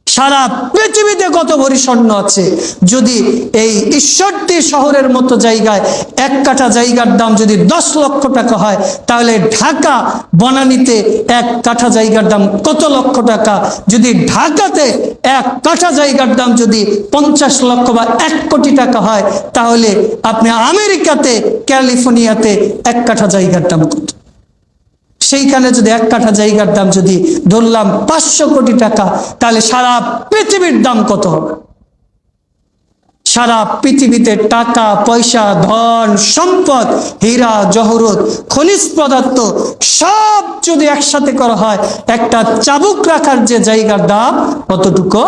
সারা পৃথিবীতে কত ভরি স্বর্ণ আছে। যদি এই ঈশ্বরদী শহরের মতো জায়গায় 1 কাঠা জায়গার দাম যদি 10 লক্ষ টাকা হয়, তাহলে ঢাকা বনানীতে 1 কাঠা জায়গার দাম কত লক্ষ টাকা। যদি ঢাকাতে 1 কাঠা জায়গার দাম যদি 50 লক্ষ বা 1 কোটি টাকা হয়, তাহলে আপনি আমেরিকাতে ক্যালিফোর্নিয়াতে 1 কাঠা জায়গার দাম কত? সেইখানে যদি 1 কাঠা জায়গার দাম যদি ধরলাম 500 কোটি টাকা, তাহলে সারা পৃথিবীর দাম কত হবে? সারা পৃথিবীতে টাকা পয়সা, ধন সম্পদ, হীরা জহরত, খনিজ পদার্থ সব যদি একসাথে করা হয়, একটা চাবুক রাখার যে জায়গার দাম কতটুকু?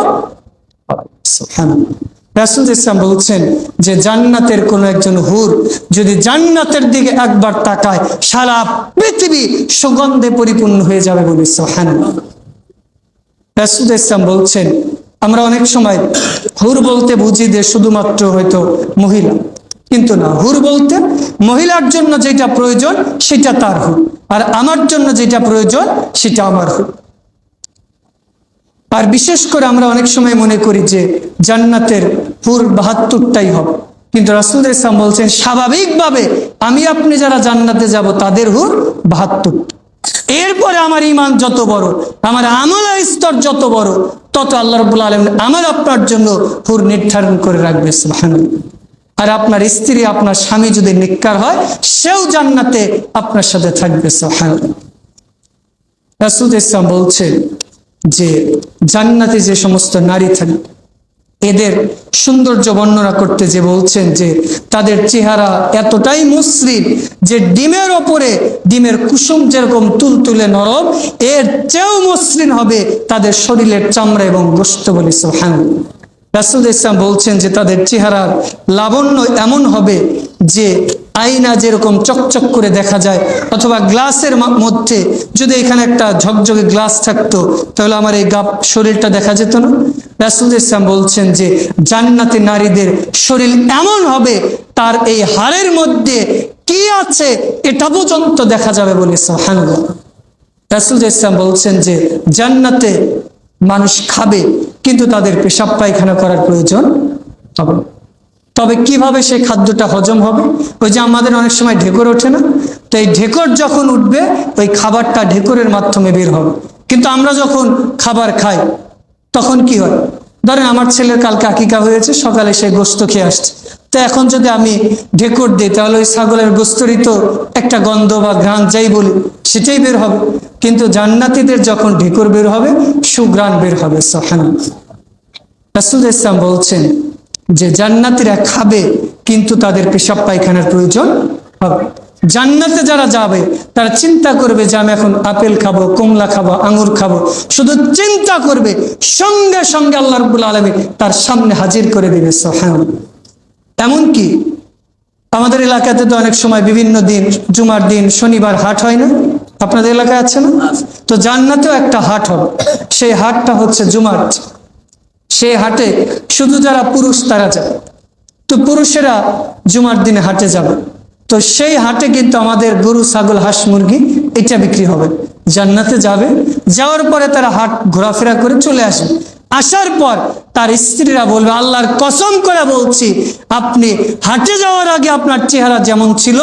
সুবহানাল্লাহ। রাসূলুল্লাহ সাল্লাল্লাহু আলাইহি ওয়াসাল্লাম বলছেন যে জান্নাতের কোন একজন হুর যদি জান্নাতের দিকে একবার তাকায়, সারা পৃথিবী সুগন্ধে পরিপূর্ণ হয়ে যাবে বলে। সুবহানাল্লাহ। রাসূলুল্লাহ সাল্লাল্লাহু আলাইহি ওয়াসাল্লাম বলছেন, আমরা অনেক সময় হুর বলতে বুঝি যে শুধুমাত্র হয়তো মহিলা, কিন্তু না, হুর বলতে মহিলার জন্য যেটা প্রয়োজন সেটা তার হুর, আর আমার জন্য যেটা প্রয়োজন সেটা আমার হুর। আর বিশেষ করে আমরা অনেক সময় মনে করি যে জান্নাতের হুর 72টাই হবে, কিন্তু রাসূলুল্লাহ সাল্লাল্লাহু আলাইহি ওয়াসাল্লাম বলছেন স্বাভাবিকভাবে আমি আপনি যারা জান্নাতে যাব তাদের হুর 72। এরপরে আমার ঈমান যত বড়, আমার আমলের স্তর যত বড়, তত আল্লাহ রাব্বুল আলামিন আমার আপনার জন্য হুর নির্ধারণ করে রাখবে। সুবহানাল্লাহ। আর আপনার স্ত্রী, আপনার স্বামী যদি নেককার হয়, সেও জান্নাতে আপনার সাথে থাকবে। সুবহানাল্লাহ। রাসূলুল্লাহ সাল্লাল্লাহু আলাইহি ওয়াসাল্লাম বলছেন যে জান্নাতে যে সমস্ত নারী থাকে, এদের সৌন্দর্য বর্ণনা করতে যে বলছেন যে তাদের চেহারা এতটাই মসৃণ যে ডিমের ওপরে ডিমের কুসুম যেরকম তুলতুলে নরম, এর চেয়েও মসৃণ হবে তাদের শরীরের চামড়া এবং গোশত বলে। সুবহানাল্লাহ। রাসূলুল্লাহ সাল্লাল্লাহু আলাইহি ওয়াসাল্লাম বলছেন যে তাদের চেহারার লাবণ্য এমন হবে যে আয়না যেরকম চকচক করে দেখা যায়, অথবা গ্লাসের মধ্যে যদি এখানে একটা ঝকঝকে গ্লাস থাকতো, তাহলে আমার এই শরীরটা দেখা যেত না। রাসূলুল্লাহ সাল্লাল্লাহু আলাইহি ওয়াসাল্লাম বলছেন যে জান্নাতি নারীদের শরীর এমন হবে, তার এই হাড়ের মধ্যে কি আছে এটা পর্যন্ত দেখা যাবে বলে সুবহানাল্লাহ। রাসূল ইসলাম বলছেন যে জান্নাতে মানুষ খাবে কিন্তু তাদের পেশাব পায়খানা করার প্রয়োজন হবে না। তবে কিভাবে সেই খাদ্যটা হজম হবে? ওই যে আমাদের অনেক সময় ঢেকুর ওঠে না, তো এই ঢেকুর যখন উঠবে ওই খাবারটা ঢেকুরের মাধ্যমে বের হবে। কিন্তু আমরা যখন খাবার খাই তখন কি হয়? ধরেন আমার ছেলের কালকে আকিকা হয়েছে, সকালে সে গোস্ত খেয়ে আসছে, তো এখন যদি আমি ঢেকুর দিই তাহলে ওই ছাগলের গোস্তরই তো একটা গন্ধ বা ঘ্রাণ যাই বলি সেটাই বের হবে। কিন্তু জান্নাতীদের যখন ঢেকুর বের হবে সুঘ্রাণ বের হবে। সুবহানাল্লাহ। রাসূল ইসলাম বলছেন যে জান্নাতীরা খাবে কিন্তু তাদের পেশাব পায়খানার প্রয়োজন হবে। জান্নাতে যারা যাবে তারা চিন্তা করবে যে আমি এখন আপেল খাবো, কমলা খাবো, আঙ্গুর খাবো, শুধু চিন্তা করবে, সঙ্গে সঙ্গে আল্লাহ রাব্বুল আলামিন তার সামনে হাজির করে দিবে। সুবহানাল্লাহ। এমনকি আমাদের এলাকাতে তো অনেক সময় বিভিন্ন দিন, জুমার দিন, শনিবার হাট হয় না? আপনাদের এলাকায় আছে না? তো জান্নাতেও একটা হাট হবে, সেই হাটটা হচ্ছে জুমার। সেই হাটে শুধু যারা পুরুষ তারা যায়, তো পুরুষেরা জুমার দিনে হাটে যাবে। তো সেই হাটে কিন্তু আমাদের গরু, ছাগল, হাঁস, মুরগি এটা বিক্রি হবে। জান্নাতে যাবে, যাওয়ার পরে তারা হাট ঘোরাফেরা করে চলে আসবে। আসার পর তার স্ত্রীরা বলবে, আল্লাহর কসম করে বলছি আপনি হাটে যাওয়ার আগে আপনার চেহারা যেমন ছিল,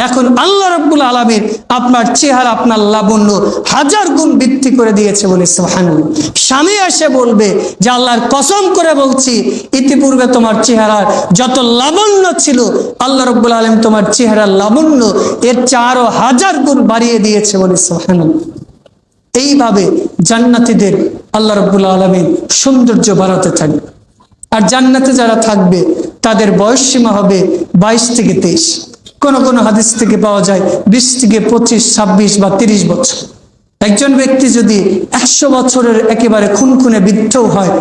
এখন আল্লাহ রাব্বুল আলামিন আপনার চেহারা, আপনার লাবণ্য 1000 গুণ বৃদ্ধি করে দিয়েছে বলে সুবহানাল্লাহ। স্বামী এসে বলবে যে আল্লাহর কসম করে বলছি ইতিপূর্বে তোমার চেহারার যত লাবণ্য ছিল আল্লাহ রাব্বুল আলামিন তোমার চেহারার লাবণ্য এর চেয়ে আরো 1000 গুণ বাড়িয়ে দিয়েছে বলে সুবহানাল্লাহ। এইভাবে জান্নাতীদের আল্লাহ রাব্বুল আলামিন সৌন্দর্য বাড়াতে থাকবে। আর জান্নাতে যারা থাকবে তাদের বয়স সীমা হবে 22 থেকে 23। কোন কোন হাদিস থেকে পাওয়া যায় 20 থেকে 25, 26 বা 30 বছর। একজন ব্যক্তি যদি 100 বছরের একেবারে খুনখুনে বৃদ্ধ হয়,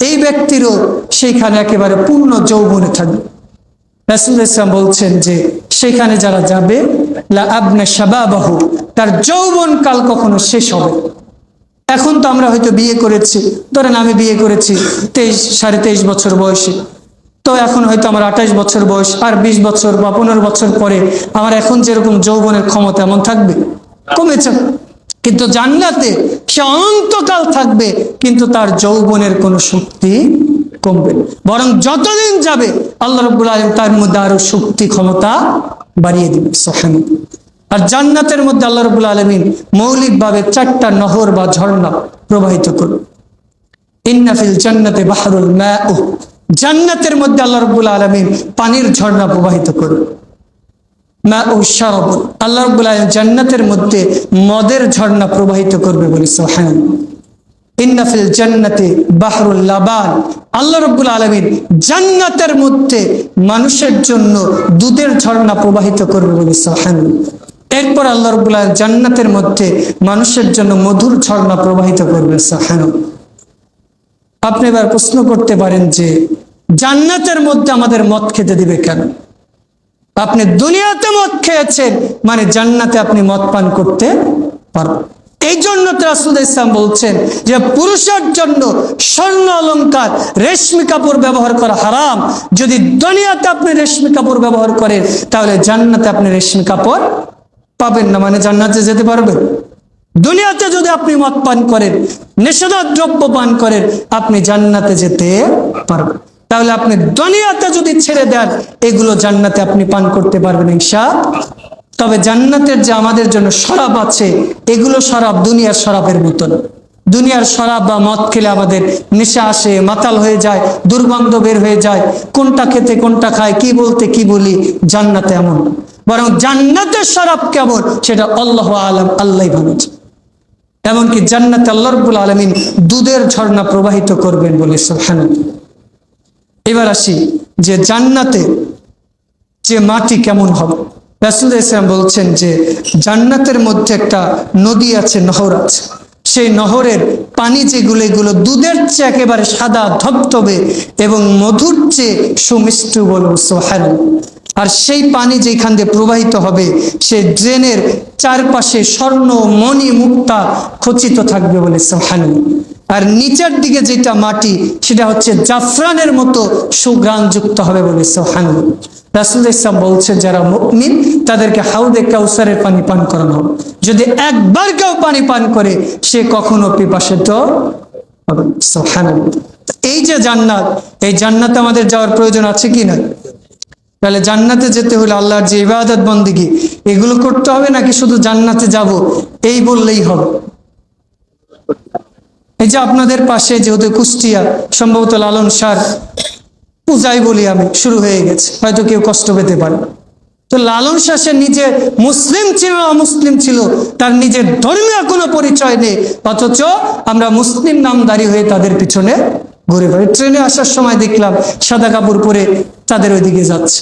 এই ব্যক্তিরও সেইখানে একেবারে পূর্ণ যৌবনে থাকবে। রাসূল ইসলাম বলছেন যে সেখানে যারা যাবে লা আবনা শাবাবাহু, তার যৌবন কাল কখনো শেষ হবে। এখন তো আমরা হয়তো বিয়ে করেছি, ধরেন আমি বিয়ে করেছি 23, 23.5 বছর বয়সে, তো এখন হয়তো আমার 28 বছর বয়স, আর 20 বছর বা 15 বছর পরে আমার এখন যেরকম যৌবনের ক্ষমতা এমন থাকবে, কমেছে। কিন্তু জান্নাতে সে অনন্তকাল থাকবে কিন্তু তার যৌবনের কোনো শক্তি কমবে না, বরং যতদিন যাবে আল্লাহ রাব্বুল আলামিন তার মধ্যে আরো শক্তি ক্ষমতা বাড়িয়ে দিবে। সুবহানাল্লাহ। আর জান্নাতের মধ্যে আল্লাহ রাব্বুল আলামিন মৌলিকভাবে 4টা নহর বা ঝর্ণা প্রবাহিত করবে। ইন্না ফিল জান্নাতি বাহরুল মাউ, জান্নাতের মধ্যে আল্লাহ রাব্বুল আলামিন পানির ঝর্ণা প্রবাহিত করবে। মাউ শারাব, আল্লাহ রাব্বুল আলামিন জান্নাতের মধ্যে মদের ঝর্ণা প্রবাহিত করবে বলে সুবহানাল্লাহ। ইন্না ফিল জান্নাতি বাহরুল লাবান, আল্লাহ রাব্বুল আলামিন জান্নাতের মধ্যে মানুষের জন্য দুধের ঝর্ণা প্রবাহিত করবে বলে সুবহানাল্লাহ। এরপর আল্লাহ রাব্বুল আলামিন জান্নাতের মধ্যে মানুষের জন্য মধুর ঝর্ণা প্রবাহিত করবে। সুবহানাল্লাহ। আপনি এবার প্রশ্ন করতে পারেন যে জান্নাতের মধ্যে আমাদের মদ খেতে দিবে কেন? আপনি দুনিয়াতে মদ খেয়েছেন মানে জান্নাতে আপনি মদ পান করতে পারবেন। এই জন্য রাসূল ইসলাম বলছেন যে পুরুষের জন্য স্বর্ণ অলংকার, রেশমি কাপড় ব্যবহার করা হারাম। যদি দুনিয়াতে আপনি রেশমি কাপড় ব্যবহার করেন তাহলে জান্নাতে আপনি রেশমি কাপড় পাবেন না, মানে জান্নাতে যেতে পারবেন। দুনিয়াতে যদি আপনি মদ পান করেন, নেশাদার দ্রব্য পান করেন, আপনি জান্নাতে যেতে পারবেন। তাহলে আপনি দুনিয়াতে যদি ছেড়ে দেন এগুলো জান্নাতে আপনি পান করতে পারবেন ইনশাআল্লাহ। তবে জান্নাতের যে আমাদের জন্য শরাব আছে, এগুলো শরাব দুনিয়ার শরাবের মতো না। দুনিয়ার শরাব বা মদ খেলে আমাদের নেশা আসে, মাতাল হয়ে যায়, দুর্গন্ধ বের হয়ে যায়, কোনটা খেতে কোনটা খায়, কি বলতে কি বলি। জান্নাতে এমন, বরং জান্নাতের শরাব কেমন সেটা আল্লাহু আলাম, আল্লাহই ভালো। এমনকি জান্নাতে আল্লাহ রাব্বুল আলামিন দুধের ঝর্ণা প্রবাহিত করবেন বলে সুবহানাল্লাহ। এবার আসি যে জান্নাতে যে মাটি কেমন হবে। রাসূল ইসলাম বলছেন যে জান্নাতের মধ্যে একটা নদী আছে, নহর আছে। সেই নহরের পানি যেগুলো, এগুলো দুধের চেয়ে একেবারে সাদা ধবধবে এবং মধুর চেয়ে সুমিষ্ট বলুন সুবহানাল্লাহ। আর সেই পানি যেখান দিয়ে প্রবাহিত হবে সেই ড্রেনের চারপাশে স্বর্ণ, মণি, মুক্তা খচিত থাকবে বলে সুবহানাল্লাহ। আর নিচের দিকে যেটা মাটি সেটা হচ্ছে জাফরানের মতো সুঘ্রাণযুক্ত হবে বলে সুবহানাল্লাহ। রাসূল ইসলাম বলছেন যারা মুমিন তাদেরকে হাউদে কাউসারের পানি পান করানো হবে। যদি একবার কেউ পানি পান করে সে কখনো পিপাসিত হবে না। সুবহানাল্লাহ। এই যে জান্নাত, এই জান্নাতে আমাদের যাওয়ার প্রয়োজন আছে কি না? তাহলে জান্নাতে যেতে হলে আল্লাহর যে ইবাদত বন্দেগী এগুলো করতে হবে নাকি শুধু জান্নাতে যাব এই বললেই হবে? এই যে আপনাদের পাশে যেহেতু কুষ্টিয়া, সম্ভবত লালন শাহ পূজাই বলি আমি, শুরু হয়ে গেছে, হয়তো কেউ কষ্ট পেতে পারে। তো লালন শাহ সে নিজে মুসলিম ছিল না অমুসলিম ছিল, তার নিজের ধর্মীয় কোনো পরিচয় নেই, অথচ আমরা মুসলিম নামধারী হয়ে তাদের পিছনে ঘুরে বেড়াই। ট্রেনে আসার সময় দেখলাম সাদা কাপড় পরে তাদের ওইদিকে যাচ্ছে,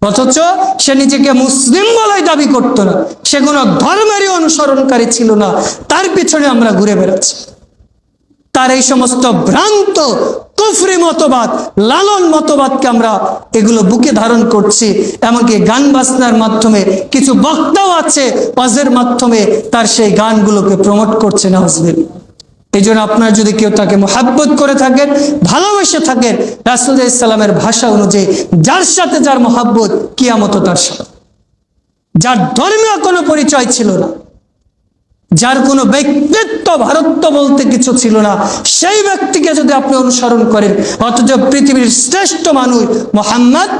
অথচ সে নিজেকে মুসলিম বলে দাবি করতো না, সে কোনো ধর্মেরই অনুসরণকারী ছিল না, তার পিছনে আমরা ঘুরে বেড়াচ্ছি। তার এই সমস্ত ভ্রান্ত কুফরি মতবাদ, লালন মতবাদকে আমরা এগুলো বুকে ধারণ করছি। এমনকি গান বাজনার মাধ্যমে কিছু বক্তাও আছে ওয়াজের মাধ্যমে তার সেই গানগুলোকে প্রমোট করছে না। এই জন্য আপনারা যদি কেউ তাকে মুহাব্বত করে থাকেন, ভালোবেসে থাকেন, রাসূল ইসলামের ভাষা অনুযায়ী যার সাথে যার মুহাব্বত কিয়ামত তার সাথে, যার ধর্মীয় কোনো পরিচয় ছিল না, যার কোনো ব্যক্তিত্ব ভারত্ব বলতে কিছু ছিল না, সেই ব্যক্তিকে যদি আপনি অনুসরণ করেন, অথচ পৃথিবীর শ্রেষ্ঠ মানুষ মুহাম্মদ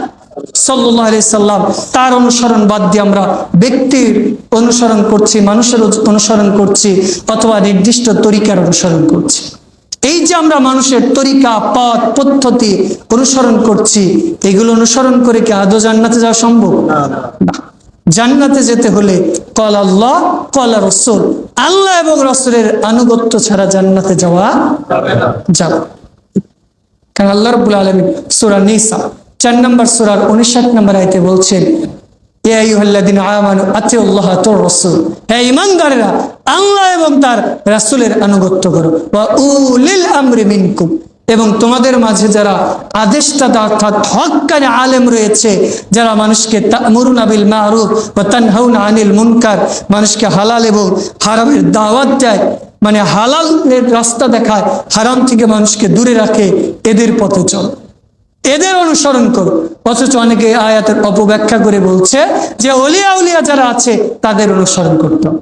সাল্লাল্লাহু আলাইহি সাল্লাম, তার অনুসরণ বাদ দিয়ে আমরা ব্যক্তির অনুসরণ করছি, মানুষের অনুসরণ করছি, অথবা নির্দিষ্ট তরিকার অনুসরণ করছি। এই যে আমরা মানুষের তরিকা, পথ, পদ্ধতি অনুসরণ করছি, এগুলো অনুসরণ করে কি আদৌ জান্নাতে যাওয়া সম্ভব? না। জান্নাতে যেতে হলে কল আল্লাহ কল রাসূল, আল্লাহ এবং রাসূলের আনুগত্য ছাড়া জান্নাতে যাওয়া যাবে। কারণ আল্লাহ রাব্বুল আলামিন সূরা নিসা 4 নম্বর সূরার 59 নম্বর আয়াতে বলছেন, ইয়া আইয়ুহাল্লাযীনা আমানু আতিউল্লাহ ওয়া রাসূল, হে ঈমানদারেরা আল্লাহ এবং তার রাসূলের আনুগত্য করো, ওয়া উলিল আমরি মিনকুম, এবং তোমাদের মাঝে যারা আদেশদাতা অর্থাৎ হক্কানি আলেম রয়েছে, যারা মানুষকে তা'মুরুনা বিল মা'রুফ ওয়া তানহাউনা আনিল মুনকার, মানুষকে হালাল এবং হারামের দাওয়াত দেয়, মানে হালালের রাস্তা দেখায়, হারাম থেকে মানুষকে দূরে রাখে, এদের পথে চলো, এদের অনুসরণ করো। অথচ অনেকে আয়াতের অপব্যাখ্যা করে বলছে যে ওলিয়া উলিয়া যারা আছে তাদের অনুসরণ করতে হবে,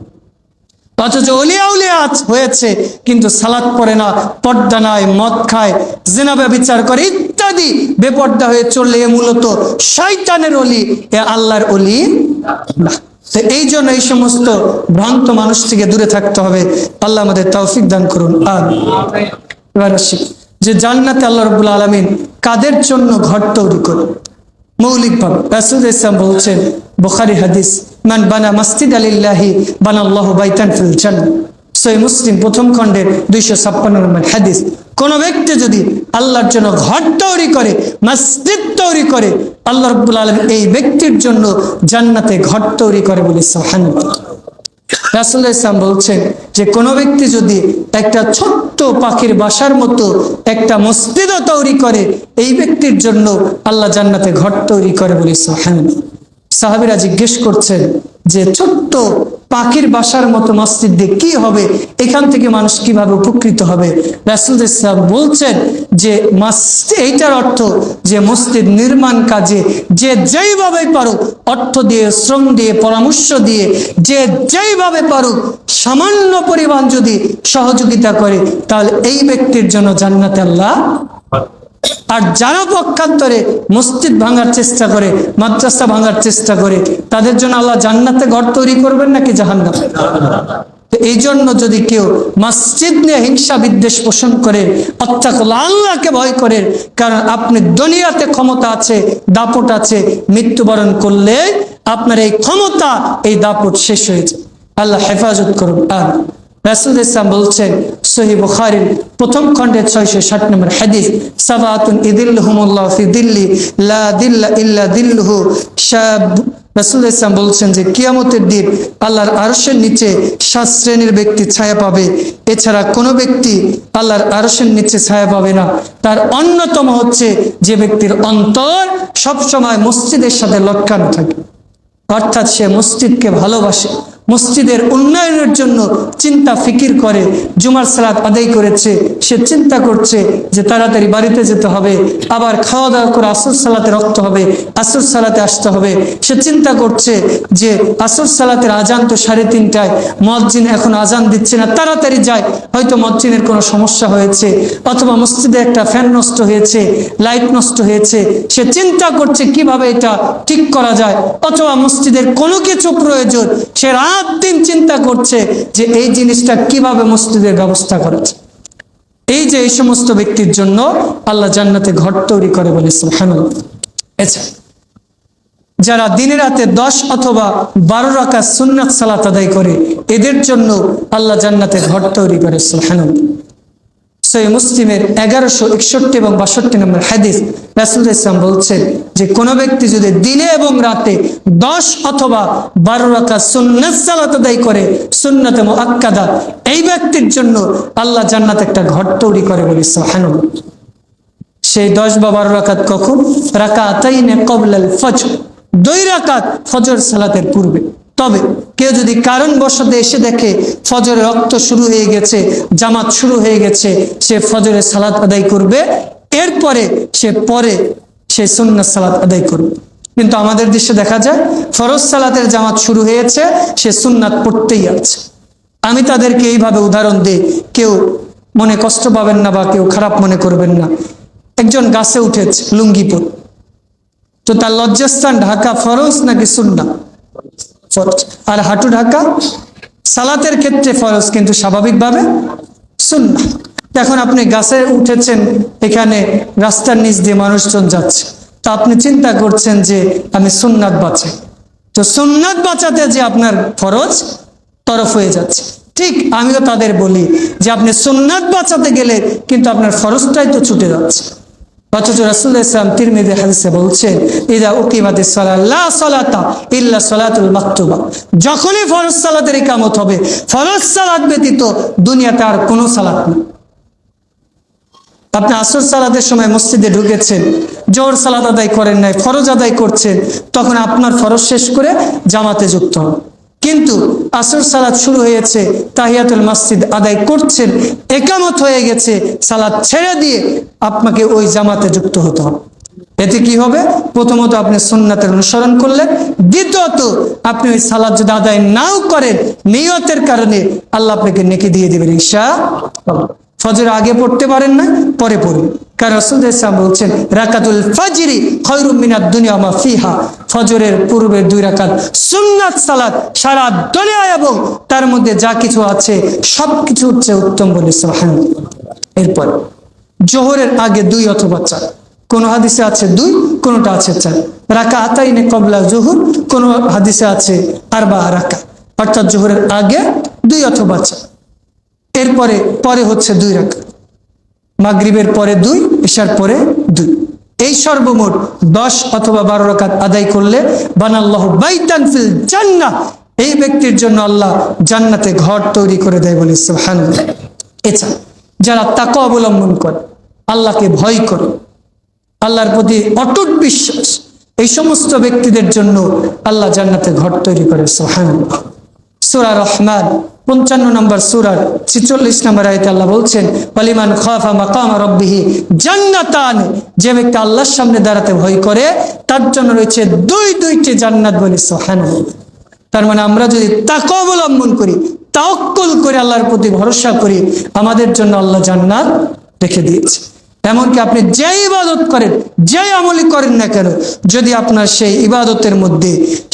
অথচ ওলিয়া উলিয়া হয়েছে কিন্তু সালাত পড়ে না, পর্দা নাই, মদ খায়, জিনা ব্যভিচার করে ইত্যাদি, বেপর্দা হয়ে চললে এ মূলত শয়তানের ওলি, এ আল্লাহর ওলি না। তো এই জন্য এই সমস্ত ভ্রান্ত মানুষ থেকে দূরে থাকতে হবে। আল্লাহ আমাদের তৌফিক দান করুন। এবার আসি যে জান্নাতে আল্লাহ রাব্বুল আলামিন কাদের জন্য ঘর তৈরি করে। মৌলিকভাবে রাসূল ইসলাম বলছেন, বুখারী হাদিস, মান বানা মাসজিদ লিল্লাহি বানাল্লাহু বাইতান ফিল জান্নাহ, সহিহ মুসলিম প্রথম খণ্ডের 256 নম্বর হাদিস। কোন ব্যক্তি যদি আল্লাহর জন্য ঘর তৈরি করে, মসজিদ তৈরি করে, আল্লাহ রাব্বুল আলামিন এই ব্যক্তির জন্য জান্নাতে ঘর তৈরি করে বলে সুবহানাল্লাহ। রাসূল ইসলাম বলছেন যে কোন ব্যক্তি যদি একটা ছোট্ট পাখির বাসার মতো একটা মসজিদও তৈরি করে, এই ব্যক্তির জন্য আল্লাহ জান্নাতে ঘর তৈরি করে বলে সুবহানাল্লাহ। সাহাবীরা জিজ্ঞেস করছেন যে ছোট্ট পাখির বাসার মতো মসজিদ দিয়ে কি হবে, এখান থেকে মানুষ কিভাবে উপকৃত হবে? রাসূল ইসলাম বলছেন যে এইটার অর্থ যে মসজিদ নির্মাণ কাজে যে যেইভাবে পারুক, অর্থ দিয়ে, শ্রম দিয়ে, পরামর্শ দিয়ে, যে যেইভাবে পারুক সামান্য পরিমাণ যদি সহযোগিতা করে, তাহলে এই ব্যক্তির জন্য জান্নাতে আল্লাহ। আর যারা পক্ষান্তরে মসজিদ ভাঙার চেষ্টা করে, মাদ্রাসা ভাঙার চেষ্টা করে, তাদের জন্য আল্লাহ জান্নাতে ঘর তৈরি করবেন নাকি জাহান্নামে? এই জন্য যদি কেউ মসজিদ নিয়ে হিংসা বিদ্বেষ পোষণ করে, অত্যাকুল আল্লাহকে ভয় করে, কারণ আপনি দুনিয়াতে ক্ষমতা আছে, দাপট আছে, মৃত্যুবরণ করলে আপনার এই ক্ষমতা, এই দাপট শেষ হয়ে যায়। আল্লাহ হেফাজত করুন। আর রাসূল ইসলাম বলছেন সহিহ বুখারীর প্রথম খণ্ডের 660 নম্বর হাদিস, সাবাতুন ইদিল্লুহুমুল্লাহু ফি দিল্লি লা দিল্লা ইল্লা দিল্লুহু, রাসূল ইসলাম বলছেন যে কিয়ামতের দিন আল্লাহর আরশের নিচে 7 শ্রেণীর ব্যক্তি ছায়া পাবে, এছাড়া কোনো ব্যক্তি আল্লাহর আরশের নিচে ছায়া পাবে না। তার অন্যতম হচ্ছে যে ব্যক্তির অন্তর সবসময় মসজিদের সাথে লটকানো থাকে, অর্থাৎ সে মসজিদকে ভালোবাসে, মসজিদের উন্নয়নের জন্য চিন্তা ফিকির করে, জুমার সালাত আদায় করেছে, সে চিন্তা করছে যে তাড়াতাড়ি বাড়িতে যেতে হবে, আবার খাওয়া দাওয়া করে আসর সালাতে রক্ত হবে, আসর সালাতে আসতে হবে। সে চিন্তা করছে যে আসর সালাতের আজান তো 3:30টায়, মুয়াজ্জিন এখন আজান দিচ্ছে না, তাড়াতাড়ি যায়, হয়তো মুয়াজ্জিনের কোনো সমস্যা হয়েছে, অথবা মসজিদে একটা ফ্যান নষ্ট হয়েছে, লাইট নষ্ট হয়েছে। সে চিন্তা করছে কিভাবে এটা ঠিক করা যায়, অথবা মসজিদের কোনো কিছু প্রয়োজন, সে রাত দিন চিন্তা করছে যে এই জিনিসটা কিভাবে মসজিদের ব্যবস্থা করা যায়। এই সমস্ত ব্যক্তির জন্য আল্লাহ জান্নাতে ঘর তৈরি করে বলে সুবহানাল্লাহ। আচ্ছা, যারা দিনে রাতে 10 অথবা 12 রাকাত সুন্নাত সালাত আদায় করে, এদের জন্য আল্লাহ জান্নাতে ঘর তৈরি করে সুবহানাল্লাহ। সহিহ মুসলিমের 1161 এবং 62 নম্বর হাদিস, রাসূল ইসলাম বলছেন যে কোন ব্যক্তি যদি দিনে এবং রাতে 10 অথবা 12 রাকাত সুন্নাত সালাত আদায় করে, সুন্নাতে মুআক্কাদা, এই ব্যক্তির জন্য আল্লাহ জান্নাতে একটা ঘর তৈরি করে বলে সুবহানাল্লাহ। সেই 10 বা 12 রাকাত কখন? রাকাতাইনে ক্বাবলাল ফজর, 2 রাকাত ফজর সালাতের পূর্বে। তবে কেউ যদি কারণবশত এসে দেখে ফজরের রক্ত শুরু হয়ে গেছে, জামাত শুরু হয়ে গেছে, সে ফজরের সালাত আদায় করবে, এরপরে সে সুন্নাত সালাত আদায় করবে। কিন্তু আমাদের দেশে দেখা যায় ফরজ সালাতের জামাত শুরু হয়েছে, সে সুন্নাত পড়তেই আছে। আমি তাদেরকে এইভাবে উদাহরণ দিই, কেউ মনে কষ্ট পাবেন না বা কেউ খারাপ মনে করবেন না। একজন গাছে উঠেছে লুঙ্গিপুর, তো তার লজ্জাস্থান ঢাকা ফরজ নাকি সুন্নাত? ফরজ। আর হাঁটু ঢাকা সালাতের ক্ষেত্রে ফরজ, কিন্তু স্বাভাবিকভাবে সুন্নাত। এখন আপনি গাছে উঠেছেন, এখানে রাস্তার নিচ দিয়ে মানুষজন যাচ্ছে, তো আপনি চিন্তা করছেন যে আমি সুন্নাত বাঁচাই, তো সুন্নাত বাঁচাতে যে আপনার ফরজ তরফ হয়ে যাচ্ছে। ঠিক আমিও তাদের বলি যে আপনি সুন্নাত বাঁচাতে গেলে কিন্তু আপনার ফরজটাই তো ছুটে যাচ্ছে। অথচ রাসূলুল্লাহ সাল্লাল্লাহু আলাইহি ওয়াসাল্লাম তিরমিজি হাদিসে বলছেন, ইযা উকিমাতিস সালাত লা সালাতা ইল্লা সালাতুল মাকতুবা, যখনই ফরজ সালাতের ইকামত হবে, ফরজ সালাত ব্যতীত দুনিয়াতে আর কোনো সালাত নেই। আপনি আসর সালাতের সময় মসজিদে ঢুকেছেন, জোহর সালাত আদায় করেন নাই, ফরজ আদায় করছেন, তখন আপনার ফরজ শেষ করে জামাতে যুক্ত হন। কিন্তু আসর সালাত শুরু হয়েছে, তাহিয়াতুল মসজিদ আদায় করছেন, একামত হয়ে গেছে, সালাত ছেড়ে দিয়ে আপনাকে ওই জামাতে যুক্ত হতে হবে। এতে কি হবে? প্রথমত আপনি সুন্নাতের অনুসরণ করলেন, দ্বিতীয়ত আপনি ওই সালাত যদি আদায় নাও করেন, নিয়তের কারণে আল্লাহ আপনাকে নেকি দিয়ে দিবেন ইনশাআল্লাহ। ফজর আগে পড়তে পারেন না, পরে পড়ুন, কারণ রাসূলুল্লাহ সাল্লাল্লাহু আলাইহি ওয়াসাল্লাম বলছেন, রাকাতুল ফাজরি খায়রুম মিনাদ দুনিয়া মা ফিহা, ফজরের পূর্বে 2 রাকাত সুন্নাত সালাত সারা দুনিয়া এবং তার মধ্যে যা কিছু আছে সবকিছু হচ্ছে উত্তম বলে সুবহানাল্লাহ। এরপর জোহরের আগে 2 অথবা 4, কোন হাদিসে আছে 2, কোনটা আছে 4। রাকাতাইনে ক্বাবলা জোহর, কোন হাদিসে আছে 4 রাকাত, অর্থাৎ জোহরের আগে 2 অথবা 4, পরে হচ্ছে 2 রাকাত, মাগরিবের পরে 2, ইশার পরে 2, এই সর্বমোট 10 অথবা 12 রাকাত আদায় করলে বানাল্লাহু বাইতান ফিল জান্নাহ, এই ব্যক্তির জন্য আল্লাহ জান্নাতে ঘর তৈরি করে দেয় বলে সুবহানাল্লাহ। এছাড়া যারা তাকওয়া অবলম্বন করে, আল্লাহকে ভয় করে, আল্লাহর প্রতি অটুট বিশ্বাস, এই সমস্ত ব্যক্তিদের জন্য আল্লাহ জান্নাতে ঘর তৈরি করে সুবহানাল্লাহ। সূরা রহমান 55 নম্বর সূরার 46 নম্বর আয়াতে আল্লাহ বলছেন, ওয়ালিমান খাফা মাকাম রাব্বিহি জান্নাতান, যে ব্যক্তি আল্লাহর সামনে দাঁড়াতে ভয় করে তার জন্য রয়েছে 2টি জান্নাত বলে সুবহানাল্লাহ। তার মানে আমরা যদি তাকওয়া অবলম্বন করি, তাওয়াক্কুল করে আল্লাহর প্রতি ভরসা করি, আমাদের জন্য আল্লাহ জান্নাত রেখে দিয়েছে। এমনকি আপনি যে ইবাদত করেন, যে আমলই করেন না কেন, যদি আপনার সেই ইবাদতের মধ্যে,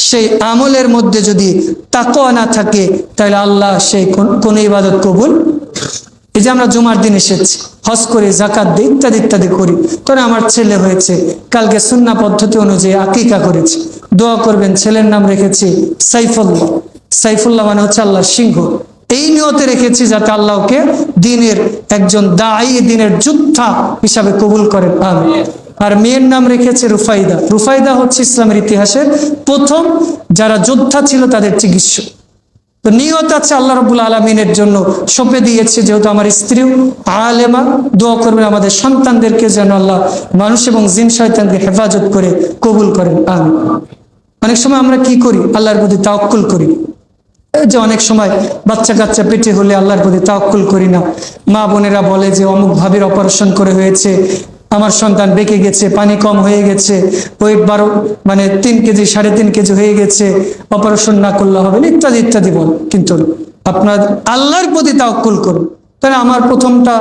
সেই আমলের মধ্যে যদি তাকওয়া না থাকে, তাহলে আল্লাহ সেই কোন ইবাদত কবুল। এই যে আমরা জুমার দিন এসেছি, হজ করি, জাকাত দিই, ইত্যাদি ইত্যাদি করি, তবে আমার ছেলে হয়েছে, কালকে সুন্নাহ পদ্ধতি অনুযায়ী আকিকা করেছি, দোয়া করবেন, ছেলের নাম রেখেছি সাইফুল্লাহ। সাইফুল্লাহ মানে হচ্ছে আল্লাহর সিংহ। এই নিয়তে রেখেছি যাতে আল্লাহকে দিনের একজন দাঈ, দিনের যোদ্ধা হিসাবে কবুল করেন, আমিন। আর মেয়ের নাম রেখেছে রুফাইদা। রুফাইদা হচ্ছে ইসলামের ইতিহাসের প্রথম যারা যোদ্ধা ছিল তাদের চিকিৎসক। তো নিয়ত আছে আল্লাহ রাব্বুল আলামিনের জন্য সঁপে দিয়েছে, যেহেতু আমার স্ত্রীও আলেমা, দোয়া করবেন আমাদের সন্তানদেরকে যেন আল্লাহ মানুষ এবং জিন শয়তানকে হেফাজত করে কবুল করেন, আমিন। অনেক সময় আমরা কি করি? আল্লাহর প্রতি তাওয়াক্কুল করি, এই যে অনেক সময় বাচ্চা কাচ্চা পেটে হলে আল্লাহর প্রতি তাওয়াক্কুল করি না। মা বোনেরা বলে যে অমুক ভাবির অপারেশন করে হয়েছে, আমার সন্তান বেঁকে গেছে, পানি কম হয়ে গেছে, ওয়েট 3 কেজি 3.5 কেজি হয়ে গেছে, অপারেশন না করলে হবে না, ইত্যাদি ইত্যাদি বল। কিন্তু আপনার আল্লাহর প্রতি তাওয়াক্কুল করুন। তাহলে আমার প্রথমটা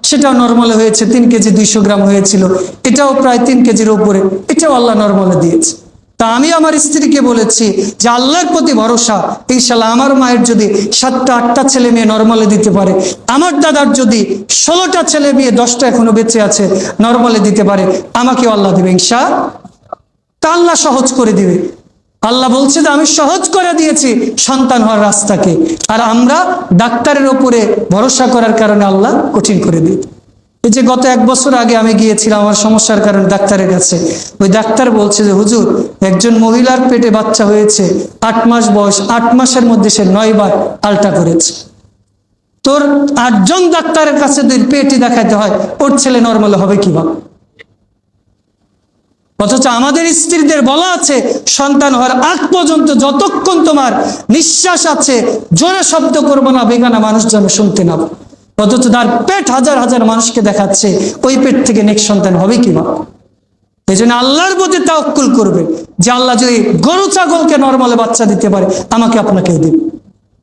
সেটাও নর্মালে হয়েছে, 3 কেজি 200 গ্রাম হয়েছিল, এটাও প্রায় 3 কেজির উপরে, এটাও আল্লাহ নর্মালে দিয়েছে। তা আমি আমার স্ত্রীকে বলেছি যে আল্লাহর প্রতি ভরসা, ইনশাল্লাহ আমার মায়ের যদি 7টা 8টা ছেলে মেয়ে নর্মালে দিতে পারে, আমার দাদার যদি 16টা ছেলে মেয়ে 10টা এখনো বেঁচে আছে নর্মালে দিতে পারে, আমাকেও আল্লাহ দিবে ইনশাআল্লাহ। তা আল্লাহ সহজ করে দিবে। আল্লাহ বলছে যে আমি সহজ করে দিয়েছি সন্তান হওয়ার রাস্তাকে, আর আমরা ডাক্তারের উপরে ভরসা করার কারণে আল্লাহ কঠিন করে দিই। এই যে গত 1 বছর আগে আমি গিয়েছিলাম আমার সমস্যার কারণে ডাক্তারের কাছে, ওই ডাক্তার বলছে যে হুজুর, একজন মহিলার পেটে বাচ্চা হয়েছে, 8 মাস বয়স, 8 মাসের মধ্যে সে 9 বার আলটা করেছে। তোর 8 জন ডাক্তারের কাছে যদি পেটই দেখাতে হয়, ওর ছেলে নর্মাল হবে কিভাবে? অথচ আমাদের স্ত্রীদের বলা আছে সন্তান হওয়ার আগ পর্যন্ত যতক্ষণ তোমার নিঃশ্বাস আছে জোরে শব্দ করবো না, বেগানা মানুষ যেন শুনতে না। অথচ তার পেট হাজার হাজার মানুষকে দেখাচ্ছে, ওই পেট থেকে নেক্সট সন্তান হবে কিভাবে? এই জন্য আল্লাহর প্রতি তাওয়াক্কুল করবে যে আল্লাহ যদি গরু ছাগলকে নর্মালে বাচ্চা দিতে পারে, আমাকে আপনাকে দিবে।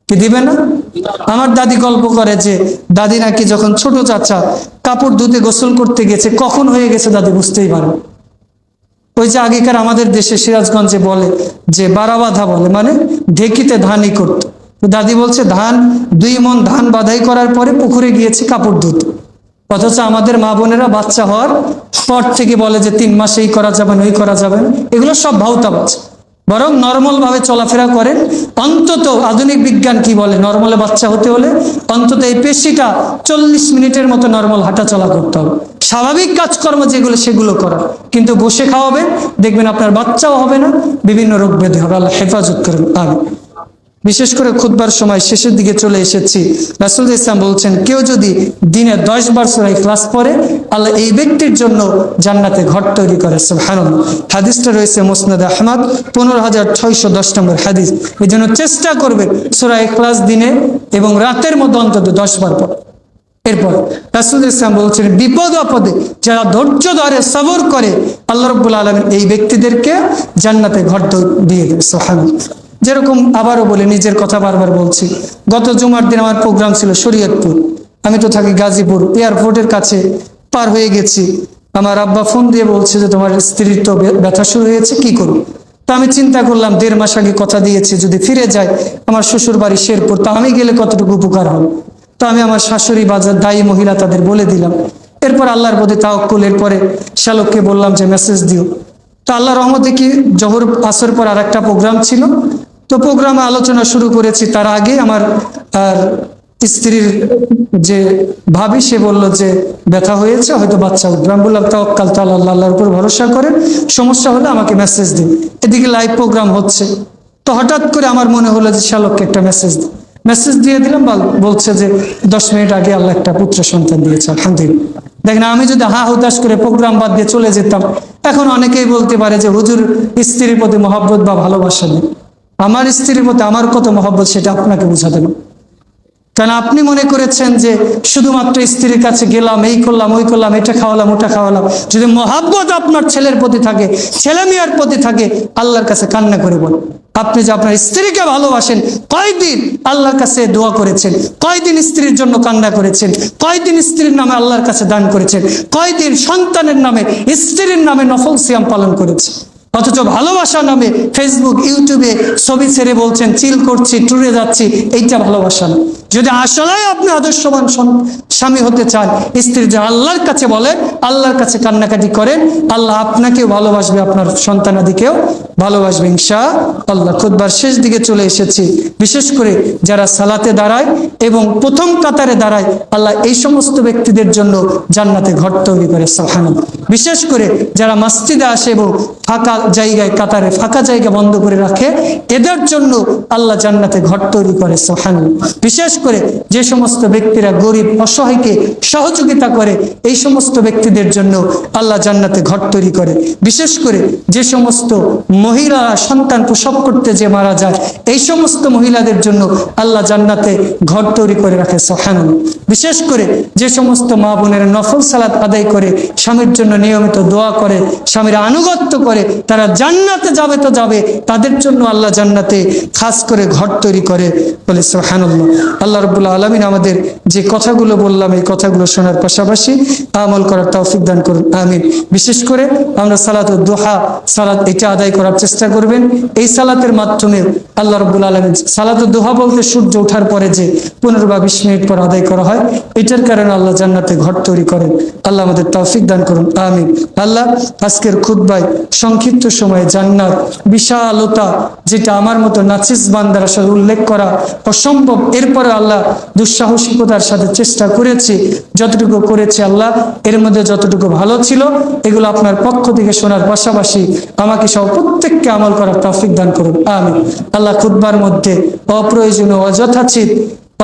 কি দিবে না? আমার দাদি গল্প করে যে দাদি নাকি যখন ছোট চাচা কাপড় ধুতে গোসল করতে গেছে, কখন হয়ে গেছে দাদি বুঝতেই পারে। ওই যে আগেকার আমাদের দেশে সিরাজগঞ্জে বলে যে বারাবাধা বলে, মানে ঢেকিতে ধানই করতো। দাদি বলছে 2 মণ ধান বাধাই করার পরে পুকুরে গিয়েছে কাপড় ধুতে। অথচ আমাদের মা বোনেরা বাচ্চা হওয়ার পর থেকে বলে যে 3 মাসে এই করা যাবে না, ওই করা যাবে না। এগুলো সব ভাউতাবাজ। বরং নর্মাল ভাবে চলাফেরা করেন। অন্তত আধুনিক বিজ্ঞান কি বলে, নর্মালে বাচ্চা হতে হলে অন্তত এই পেশিটা 40 মিনিটের মতো নর্মাল হাঁটা চলা করতে হবে। স্বাভাবিক কাজকর্ম যেগুলো সেগুলো করা, কিন্তু বসে খাওয়াবেন, দেখবেন আপনার বাচ্চাও হবে না, বিভিন্ন রোগ ব্যাধি হবে। আল্লাহ হেফাজত করেন। আমিন। বিশেষ করে খুতবার সময় শেষের দিকে চলে এসেছি, রাসূল ইসলাম বলছেন কেউ যদি দিনে 10 বার সূরা ইখলাস পড়ে, আল্লাহ এই ব্যক্তির জন্য জান্নাতে ঘর তৈরি করে। সুবহানাল্লাহ। হাদিসটা রয়েছে মুসনাদ আহমদ 15610 নম্বর হাদিস। এই জন্য চেষ্টা করবে সূরা ইখলাস দিনে এবং রাতের মধ্যে অন্তত 10 বার পড়ে। এরপর রাসূল ইসলাম বলছেন বিপদ আপদে যারা ধৈর্য ধরে সবর করে, আল্লাহ রাব্বুল আলামিন এই ব্যক্তিদেরকে জান্নাতে ঘর দিয়ে দেবে। সুবহানাল্লাহ। যেরকম আবারও বলে, নিজের কথা বারবার বলছি, গত জুমার দিন আমার প্রোগ্রাম ছিল শরীয়তপুর, আমি তো থাকি গাজীপুর, এয়ারপোর্টের কাছে পার হয়ে গেছি। আমার আব্বা ফোন দিয়ে বলছে যে তোমার স্ত্রীর তো ব্যথা শুরু হয়েছে, কি করব? তা আমি চিন্তা করলাম 1.5 মাস আগে কথা দিয়েছি, যদি ফিরে যাই আমার শ্বশুর বাড়ি শেরপুর, তা আমি গেলে কতটুকু উপকার হবে। তো আমি আমার শাশুড়ি বাজার দায়ী মহিলা তাদের বলে দিলাম। এরপর আল্লাহর প্রতি তাওয়াক্কুলের পরে শ্যালককে বললাম যে মেসেজ দিও। তো আল্লাহ রহমতে কি জোহর আসর পর আর একটা প্রোগ্রাম ছিল, তো প্রোগ্রামে আলোচনা শুরু করেছি। তার আগে আমার স্ত্রীর যে ভাবি, সে বলল যে ব্যথা হয়েছে, হয়তো বাচ্চা উঠবে। আমি বললাম তাওয়াক্কাল তো আল্লাহ, আল্লাহর উপর ভরসা করেন, সমস্যা হলে আমাকে মেসেজ দিন। এদিকে লাইভ প্রোগ্রাম হচ্ছে, তো হঠাৎ করে আমার মনে হলো যে শ্যালককে একটা মেসেজ দিই। মেসেজ দিয়ে দিলাম, বলছে যে 10 মিনিট আগে আল্লাহ একটা পুত্র সন্তান দিয়েছে, আলহামদুলিল্লাহ। দেখেন, আমি যদি হা হুতাশ করে প্রোগ্রাম বাদ দিয়ে চলে যেতাম, এখন অনেকেই বলতে পারে যে হুজুর স্ত্রীর প্রতি মহব্বত বা ভালোবাসা নেই। আমার স্ত্রীর প্রতি আমার কত মহব্বত সেটা আপনাকে বুঝাতে না। কারণ আপনি মনে করেছেন যে শুধুমাত্র স্ত্রীর কাছে গেলাম, এই করলাম, ওই করলাম, এটা খাওয়ালাম, ওটা খাওয়ালাম। যদি মহব্বত আপনার ছেলের প্রতি থাকে, ছেলে মেয়ের প্রতি থাকে, আল্লাহর কাছে কান্না করে বলেন। আপনি যে আপনার স্ত্রীকে ভালোবাসেন, কয়দিন আল্লাহর কাছে দোয়া করেছেন, কয়দিন স্ত্রীর জন্য কান্না করেছেন, কয়দিন স্ত্রীর নামে আল্লাহর কাছে দান করেছেন, কয়দিন সন্তানের নামে স্ত্রীর নামে নফল সিয়াম পালন করেছেন। অথচ ভালোবাসা নামে ফেসবুক ইউটিউবে ছবি ছেড়ে বলছেন চিল করছি, ট্যুরে যাচ্ছি, এইটা ভালোবাসা না। যদি আসলে আপনি আদর্শবান স্বামী হতে চান, স্ত্রী যে আল্লাহর কাছে বলেন, আল্লাহর কাছে কান্নাকাটি করেন, আল্লাহ আপনাকেও ভালোবাসবে, আপনার সন্তানাদিকেও ভালোবাসবে ইনশাআল্লাহ। খুতবার শেষ দিকে চলে এসেছি। বিশেষ করে যারা সালাতে দাঁড়ায় এবং প্রথম কাতারে দাঁড়ায়, আল্লাহ এই সমস্ত ব্যক্তিদের জন্য জান্নাতে ঘর তৈরি করে। সুবহানাল্লাহ। বিশেষ করে যারা মসজিদে আসে এবং ফাঁকা জায়গায় কাতারে ফাঁকা জায়গা বন্ধ করে রাখে, এদের জন্য আল্লাহ জান্নাতে ঘর তৈরি করে। সুবহানাল্লাহ। বিশেষ করে যে সমস্ত ব্যক্তিরা গরিব অসহায়কে সহযোগিতা করে, এই সমস্ত ব্যক্তিদের জন্য আল্লাহ জান্নাতে ঘর তৈরি করে। বিশেষ করে যে সমস্ত মহিলা সন্তান প্রসব করতে যে মারা যায়, এই সমস্ত মহিলাদের জন্য আল্লাহ জান্নাতে ঘর তৈরি করে রাখে। সুবহানাল্লাহ। বিশেষ করে যে সমস্ত মা বোনের নফল সালাত আদায় করে, স্বামীর জন্য নিয়মিত দোয়া করে, স্বামীর আনুগত্য করে, তারা জান্নাতে যাবে তো যাবে, তাদের জন্য আল্লাহ জান্নাতে খাস করে ঘর তৈরি করে। বলে সুবহানাল্লাহ। আল্লাহ রাব্বুল আলামিন আমাদের যে কথাগুলো বললাম, এই কথাগুলো শোনার পাশাপাশি আমল করার তৌফিক দান করুন, আমিন। বিশেষ করে আমরা সালাতুদ দুহা সালাত এটা আদায় করার চেষ্টা করবেন। এই সালাতের মাধ্যমে আল্লাহ রাব্বুল আলামিন, সালাতুদ দুহা বলতে সূর্য ওঠার পরে যে 15 বা 20 মিনিট পর আদায় করা হয়, এটার কারণে আল্লাহ জান্নাতে ঘর তৈরি করেন। আল্লাহ আমাদের তৌফিক দান করুন, আমিন। আল্লাহ আজকের খুতবায় সংক্ষিপ্ত সময়ে জান্নাত বিশালতা, যেটা আমার মতো নাচিস বান্দার আসলে উল্লেখ করা অসম্ভব, এরপরে আল্লাহ দুঃসাহসিকতার সাথে চেষ্টা করেছি, যতটুকু করেছি আল্লাহ এর মধ্যে যতটুকু ভালো ছিল এগুলো আপনার পক্ষ থেকে শোনার পাশাপাশি আমাকে সহ প্রত্যেককে আমল করার তৌফিক দান করুন, আমিন। আল্লাহ খুতবার মধ্যে অপ্রয়োজনীয় অযথাচিত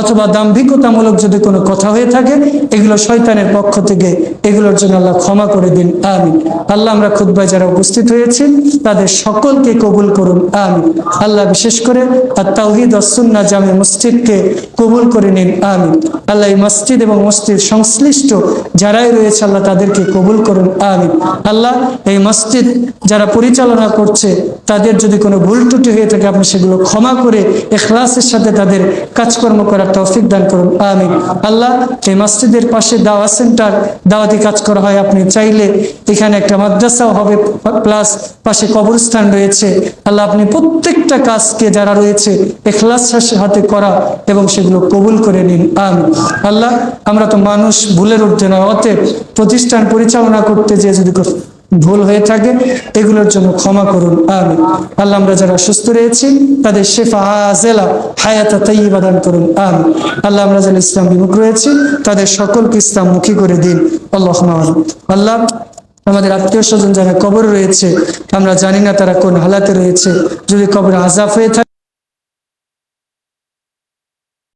অথবা দাম্ভিকতামূলক যদি কোনো কথা হয়ে থাকে, এগুলো শয়তানের পক্ষ থেকে, এগুলোর জন্য আল্লাহ ক্ষমা করে দিন, আমিন। আল্লাহ আমরা খুতবায় যারা উপস্থিত হয়েছি তাদের সকলকে কবুল করুন, আমিন। আল্লাহ বিশেষ করে তাওহীদ ওয়াস সুন্নাহ জামে মসজিদকে কবুল করে নিন, আমিন। আল্লাহ এই মসজিদ এবং মসজিদ সংশ্লিষ্ট যারাই রয়েছে আল্লাহ তাদেরকে কবুল করুন, আমিন। আল্লাহ এই মসজিদ যারা পরিচালনা করছে তাদের যদি কোনো ভুল ত্রুটি হয়ে থাকে আপনি সেগুলো ক্ষমা করে ইখলাসের সাথে তাদের কাজকর্ম করার তৌফিক দান করুন, আমিন। আল্লাহ এই মসজিদের পাশে দাওয়াত সেন্টার, দাওয়াতি কাজ করা হয়, আপনি চাইলে এখানে একটা মাদ্রাসাও হবে, প্লাস পাশে কবরস্থান রয়েছে। আল্লাহ আপনি প্রত্যেকটা কাজকে যারা রয়েছে ইখলাসের সাথে করা এবং সেগুলো কবুল করে নিন, আমিন। আল্লাহ আমরা তো মানুষ, ভুলের ঊর্ধ্বে নয়, অতএব প্রতিষ্ঠান পরিচালনা করতে যে যদি ভুল হয়ে থাকে এগুলোর জন্য ক্ষমা করুন, আমিন। আল্লাহ আমরা যারা সুস্থ রয়েছি তাদের শিফা আজেলা হায়াতা তাইয়্যিবা দান করুন, আমিন। আল্লাহ আমরা যারা ইসলাম বিমুখ রয়েছি তাদের সকলকে ইসলামমুখী করে দিন, আল্লাহুম্মা আমিন। আল্লাহ আমাদের আত্মীয় স্বজন যারা কবর রয়েছে, আমরা জানি না তারা কোন হালাতে রয়েছে, যদি কবর আযাব হয়ে থাকে